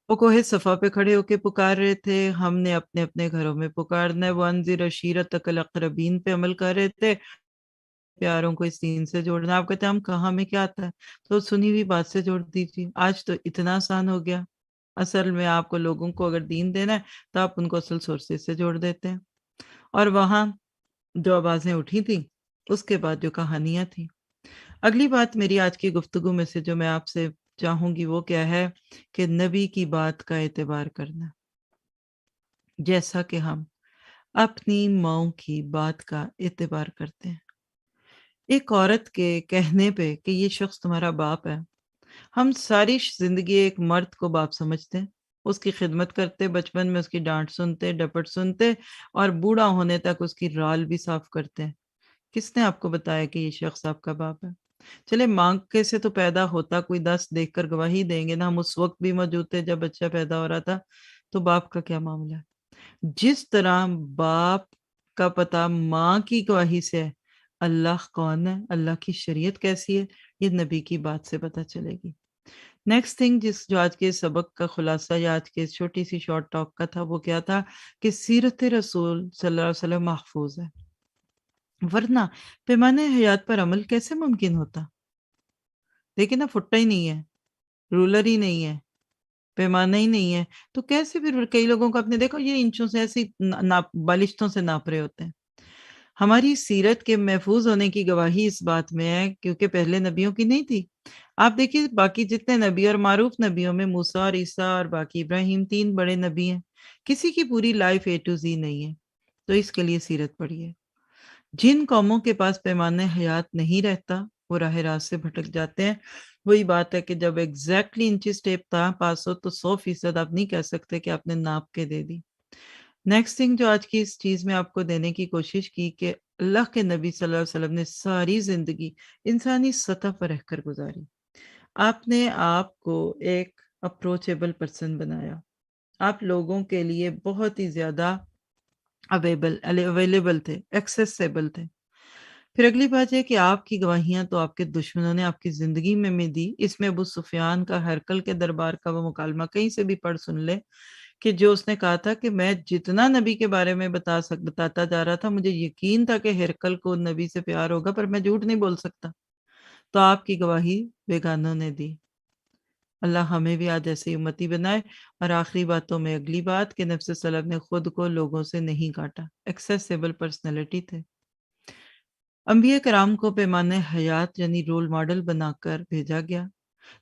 وہ کوہ صفا پہ کھڑے ہو کے پکار رہے تھے، ہم نے اپنے اپنے گھروں میں پکارنا ہے. وانذر عشیرتک الاقربین پہ عمل کر رہے تھے، پیاروں کو اس دین سے جوڑنا. آپ کہتے ہیں ہم کہاں میں کیا آتا ہے، تو سنی ہوئی بات سے جوڑ دیجیے. آج تو اتنا آسان ہو گیا. اصل میں آپ کو لوگوں کو اگر دین دینا ہے تو آپ ان کو اصل سورسز سے جوڑ دیتے ہیں. اور وہاں جو آوازیں اٹھی تھیں اس کے بعد جو کہانیاں تھیں. اگلی بات میری آج کی گفتگو میں سے جو میں آپ سے چاہوں گی وہ کیا ہے کہ نبی کی بات کا اعتبار کرنا، جیسا کہ ہم اپنی ماؤں کی بات کا اعتبار کرتے ہیں. ایک عورت کے کہنے پہ کہ یہ شخص تمہارا باپ ہے، ہم ساری زندگی ایک مرد کو باپ سمجھتے ہیں، اس کی خدمت کرتے، بچپن میں اس کی ڈانٹ سنتے، ڈپٹ سنتے، اور بوڑھا ہونے تک اس کی رال بھی صاف کرتے ہیں. کس نے آپ کو بتایا کہ یہ شخص آپ کا باپ ہے؟ چلے ماں کے سے تو پیدا ہوتا کوئی 10 دیکھ کر گواہی دیں گے نا. ہم اس وقت بھی موجود تھے جب بچہ پیدا ہو رہا تھا. تو باپ کا کیا معاملہ ہے؟ جس طرح باپ کا پتہ ماں کی گواہی سے ہے، اللہ کون ہے، اللہ کی شریعت کیسی ہے، یہ نبی کی بات سے پتہ چلے گی. نیکسٹ تھنگ جو آج کے سبق کا خلاصہ یا آج کے چھوٹی سی شارٹ ٹاک کا تھا وہ کیا تھا کہ سیرت رسول صلی اللہ علیہ وسلم محفوظ ہے، ورنہ پیمانے حیات پر عمل کیسے ممکن ہوتا؟ دیکھیں نا، فٹا ہی نہیں ہے، رولر ہی نہیں ہے، پیمانہ ہی نہیں ہے، تو کیسے پھر کئی لوگوں کو آپ نے دیکھو یہ انچوں سے ایسی بالشتوں سے ناپ رہے ہوتے ہیں. ہماری سیرت کے محفوظ ہونے کی گواہی اس بات میں ہے کیونکہ پہلے نبیوں کی نہیں تھی. آپ دیکھیے باقی جتنے نبی اور معروف نبیوں میں موسیٰ اور عیسیٰ اور باقی ابراہیم 3 بڑے نبی ہیں، کسی کی پوری لائف A to Z نہیں ہے. تو اس کے لیے سیرت پڑھیے. جن قوموں کے پاس پیمانہ حیات نہیں رہتا وہ راہ راست سے بھٹک جاتے ہیں. وہی بات ہے کہ جب ایگزیکٹلی انچز ٹیپ تھا پاس ہو تو 100% آپ نہیں کہہ سکتے کہ آپ نے ناپ کے دے دی. نیکسٹ تھنگ جو آج کی اس چیز میں آپ کو دینے کی کوشش کی کہ اللہ کے نبی صلی اللہ علیہ وسلم نے ساری زندگی انسانی سطح پر رہ کر گزاری. آپ نے آپ کو ایک اپروچیبل پرسن بنایا. آپ لوگوں کے لیے بہت ہی زیادہ اویلیبل تھے، ایکسیسیبل تھے. پھر اگلی بات ہے کہ آپ کی گواہیاں تو آپ کے دشمنوں نے آپ کی زندگی میں دی. اس میں ابو سفیان کا ہرقل کے دربار کا وہ مکالمہ کہیں سے بھی پڑھ سن لے کہ جو اس نے کہا تھا کہ میں جتنا نبی کے بارے میں بتاتا جا رہا تھا مجھے یقین تھا کہ ہرقل کو نبی سے پیار ہوگا پر میں جھوٹ نہیں بول سکتا. تو آپ کی گواہی بیگانوں نے دی. اللہ ہمیں بھی آج ایسی امتی بنائے. اور آخری باتوں میں اگلی بات کہ نبی صلی اللہ علیہ وسلم نے خود کو لوگوں سے نہیں کاٹا. ایکسیسیبل پرسنالٹی تھے. انبیاء کرام کو پیمانہ حیات یعنی رول ماڈل بنا کر بھیجا گیا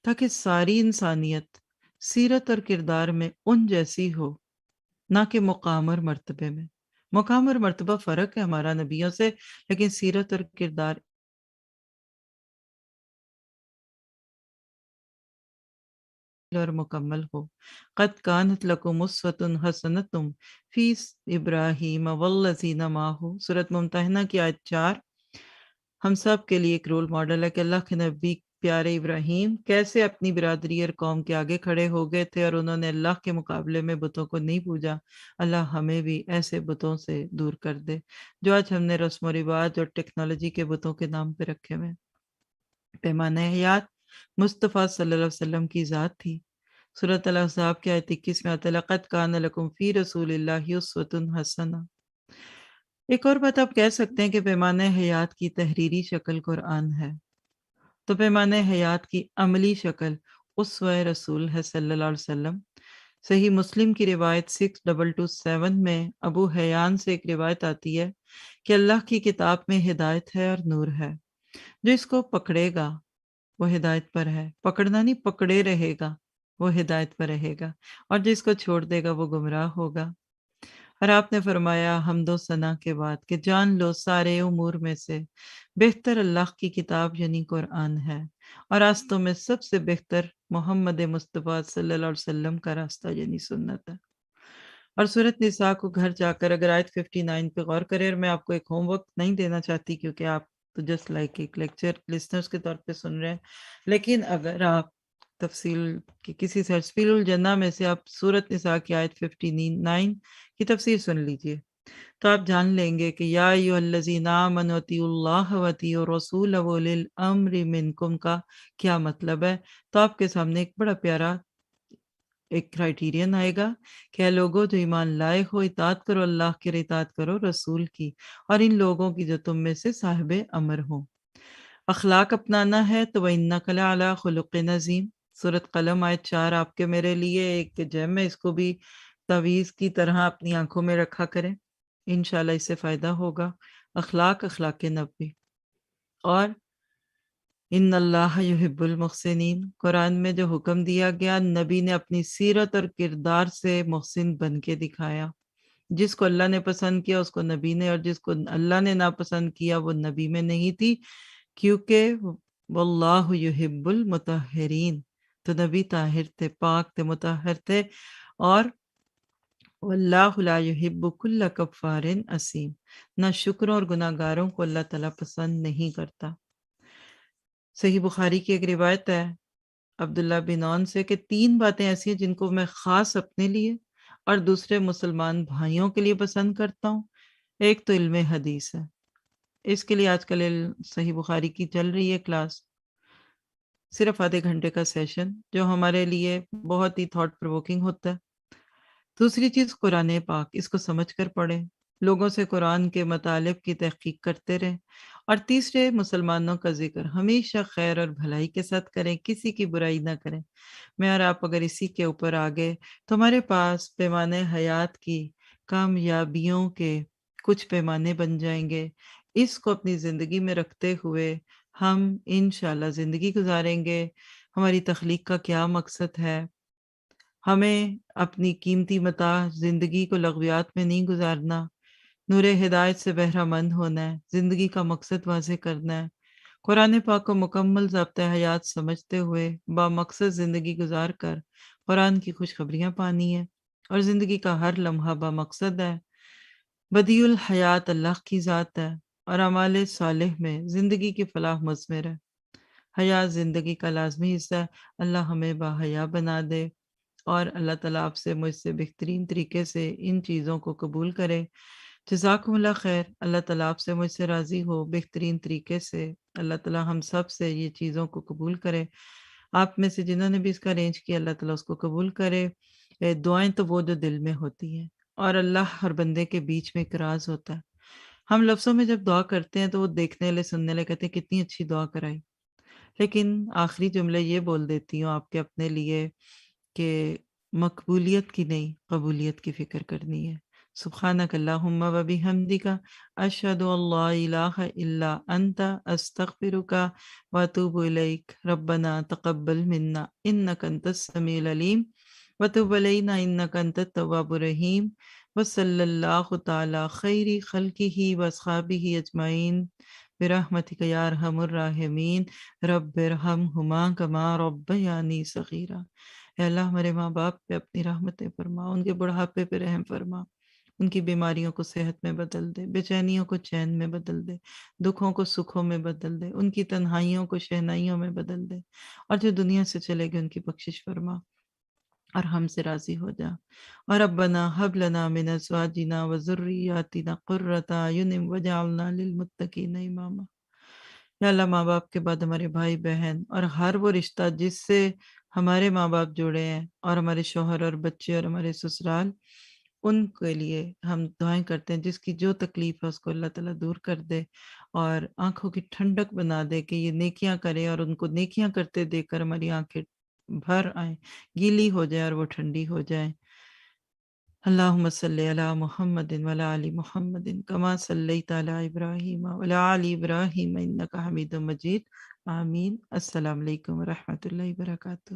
تاکہ ساری انسانیت سیرت اور کردار میں ان جیسی ہو، نہ کہ مقام اور مرتبے میں. مقام اور مرتبہ فرق ہے ہمارا نبیوں سے، لیکن سیرت اور کردار اور مکمل ہو. قد کانت لکم اسوۃ حسنۃ فی ابراہیم والذین معہ. سورۃ ممتحنہ کی آیت 4 ہم سب کے لیے ایک رول ماڈل ہے کہ اللہ کے نبی پیارے ابراہیم کیسے اپنی برادری اور قوم کے آگے کھڑے ہو گئے تھے اور انہوں نے اللہ کے مقابلے میں بتوں کو نہیں پوجا. اللہ ہمیں بھی ایسے بتوں سے دور کر دے جو آج ہم نے رسم و رواج اور ٹیکنالوجی کے بتوں کے نام پہ رکھے ہوئے. پیمانہ حیات مصطفیٰ صلی اللہ علیہ وسلم کی ذات تھی. سورۃ الاحزاب کی آیت 21 میں آتا ہے لقد کان لکم فی رسول اللہ اسوۃ حسنہ. ایک اور بات آپ کہہ سکتے ہیں کہ پیمانہ حیات کی تحریری شکل قرآن ہے، تو پیمانہ حیات کی عملی شکل اسوہ رسول ہے صلی اللہ علیہ وسلم. صحیح مسلم کی روایت 6227 میں ابو حیان سے ایک روایت آتی ہے کہ اللہ کی کتاب میں ہدایت ہے اور نور ہے. جو اس کو پکڑے گا وہ ہدایت پر ہے، پکڑنا نہیں پکڑے رہے گا وہ ہدایت پر رہے گا، اور جس کو چھوڑ دے گا وہ گمراہ ہوگا. اور آپ نے فرمایا حمد و ثنا کے بعد کہ جان لو سارے امور میں سے بہتر اللہ کی کتاب یعنی قرآن ہے، اور راستوں میں سب سے بہتر محمد مصطفیٰ صلی اللہ علیہ وسلم کا راستہ یعنی سنت ہے. اور سورۃ نساء کو گھر جا کر اگر آیت 59 پہ غور کریں، اور میں آپ کو ایک ہوم ورک نہیں دینا چاہتی کیونکہ آپ تو جسٹ لائک ایک لیکچر لسنرز کے طور پہ سن رہے ہیں، لیکن اگر آپ تفصیل کی کسی سے سبیل الجنہ میں سے آپ سورۃ نساء کی آیت 59 کی تفسیر سن لیجئے تو آپ جان لیں گے کہ یا ایھا الذین آمنوا اطیعوا اللہ واطیعوا الرسول واولی الامر منکم کا کیا مطلب ہے. تو آپ کے سامنے ایک بڑا پیارا ایک کرائیٹیرین آئے گا کہ اے لوگوں جو ایمان لائے ہو اطاعت کرو اللہ کی اور اطاعت کرو رسول کی اور ان لوگوں کی جو تم میں سے صاحب امر ہوں. اخلاق اپنانا ہے تو وَإِنَّكَ لَعَلَىٰ خُلُقٍ عَظِيمٍ. سورۃ قلم آیت 4 آپ کے میرے لیے ایک جیم ہے، اس کو بھی تعویذ کی طرح اپنی آنکھوں میں رکھا کریں، انشاءاللہ اس سے فائدہ ہوگا. اخلاق نبوی. اور ان اللہ یحب المحسنین، قرآن میں جو حکم دیا گیا نبی نے اپنی سیرت اور کردار سے محسن بن کے دکھایا. جس کو اللہ نے پسند کیا اس کو نبی نے، اور جس کو اللہ نے ناپسند کیا وہ نبی میں نہیں تھی، کیونکہ واللہ یحب المطہرین. تو نبی طاہر تھے، پاک تھے، مطہر تھے. اور واللہ لا یحب کل کفار اثیم، نہ شکروں اور گناہ گاروں کو اللہ تعالیٰ پسند نہیں کرتا. صحیح بخاری کی ایک روایت ہے عبداللہ بن عون سے کہ 3 باتیں ایسی ہیں جن کو میں خاص اپنے لیے اور دوسرے مسلمان بھائیوں کے لیے پسند کرتا ہوں. ایک تو علم حدیث ہے، اس کے لیے آج کل صحیح بخاری کی چل رہی ہے کلاس، صرف آدھے گھنٹے کا سیشن جو ہمارے لیے بہت ہی تھاٹ پرووکنگ ہوتا ہے. دوسری چیز قرآن پاک، اس کو سمجھ کر پڑھیں، لوگوں سے قرآن کے مطالب کی تحقیق کرتے رہیں. اور تیسرے مسلمانوں کا ذکر ہمیشہ خیر اور بھلائی کے ساتھ کریں، کسی کی برائی نہ کریں. میں اور آپ اگر اسی کے اوپر آگے تو ہمارے پاس پیمانے حیات کی کامیابیوں کے کچھ پیمانے بن جائیں گے. اس کو اپنی زندگی میں رکھتے ہوئے ہم انشاءاللہ زندگی گزاریں گے. ہماری تخلیق کا کیا مقصد ہے؟ ہمیں اپنی قیمتی متاع زندگی کو لغویات میں نہیں گزارنا، نور ہدایت سے بہرہ مند ہونا ہے، زندگی کا مقصد واضح کرنا ہے، قرآن پاک کو مکمل ضابطۂ حیات سمجھتے ہوئے با مقصد زندگی گزار کر قرآن کی خوشخبریاں پانی ہے، اور زندگی کا ہر لمحہ با مقصد ہے. بدیع الحیات اللہ کی ذات ہے، اور اعمال صالح میں زندگی کی فلاح مضمر ہے. حیا زندگی کا لازمی حصہ ہے. اللہ ہمیں با حیا بنا دے، اور اللہ تعالیٰ آپ سے مجھ سے بہترین طریقے سے ان چیزوں کو قبول کرے. جزاکم اللہ خیر. اللہ تعالیٰ آپ سے مجھ سے راضی ہو بہترین طریقے سے. اللہ تعالیٰ ہم سب سے یہ چیزوں کو قبول کرے. آپ میں سے جنہوں نے بھی اس کا ارینج کیا اللہ تعالیٰ اس کو قبول کرے. دعائیں تو وہ جو دل میں ہوتی ہیں، اور اللہ اور بندے کے بیچ میں ایک راز ہوتا ہے. ہم لفظوں میں جب دعا کرتے ہیں تو وہ دیکھنے والے سننے والے کہتے ہیں کتنی اچھی دعا کرائی، لیکن آخری جملے یہ بول دیتی ہوں آپ کے اپنے لیے کہ مقبولیت کی نہیں، قبولیت کی فکر کرنی ہے. سبحانک اللہم و بحمدک اشہد ان لا الہ الا انت استغفرک و اتوب الیک. ربنا تقبل منا انک انت السمیع العلیم وتب علینا انک انت التواب الرحیم وصلی اللہ تعالی خیر خلقہ واصحابہ اجمعین برحمتک یا ارحم الراحمین. رب ارحمہما کما ربیانی صغیرا. اے اللہ ہمارے ماں باپ پہ اپنی رحمتیں فرما، ان کے بڑھاپے پہ رحم فرما، ان کی بیماریوں کو صحت میں بدل دے، بے چینیوں کو چین میں بدل دے، دکھوں کو سکھوں میں بدل دے، ان کی تنہائیوں کو شہنائیوں میں بدل دے، اور جو دنیا سے چلے گئے ان کی بخشش فرما اور ہم سے راضی ہو جا. اور ربنا حب لنا من ازواجنا وذریاتنا قرۃ اعین وجعلنا للمتقین اماما. یا اللہ ماں باپ کے بعد ہمارے بھائی بہن اور ہر وہ رشتہ جس سے ہمارے ماں باپ جڑے ہیں، اور ہمارے شوہر اور بچے اور ہمارے سسرال، ان کے لیے ہم دعائیں کرتے ہیں جس کی جو تکلیف ہے اس کو اللہ تعالیٰ دور کر دے اور آنکھوں کی ٹھنڈک بنا دے کہ یہ نیکیاں کرے، اور ان کو نیکیاں کرتے دیکھ کر ہماری آنکھیں بھر آئیں، گیلی ہو جائے اور وہ ٹھنڈی ہو جائیں. اللہم صلی علی محمد وعلی آل محمد کما صلیت علی ابراہیم وعلی آل ابراہیم انک حمید مجید. آمین. السلام علیکم ورحمۃ اللہ وبرکاتہ.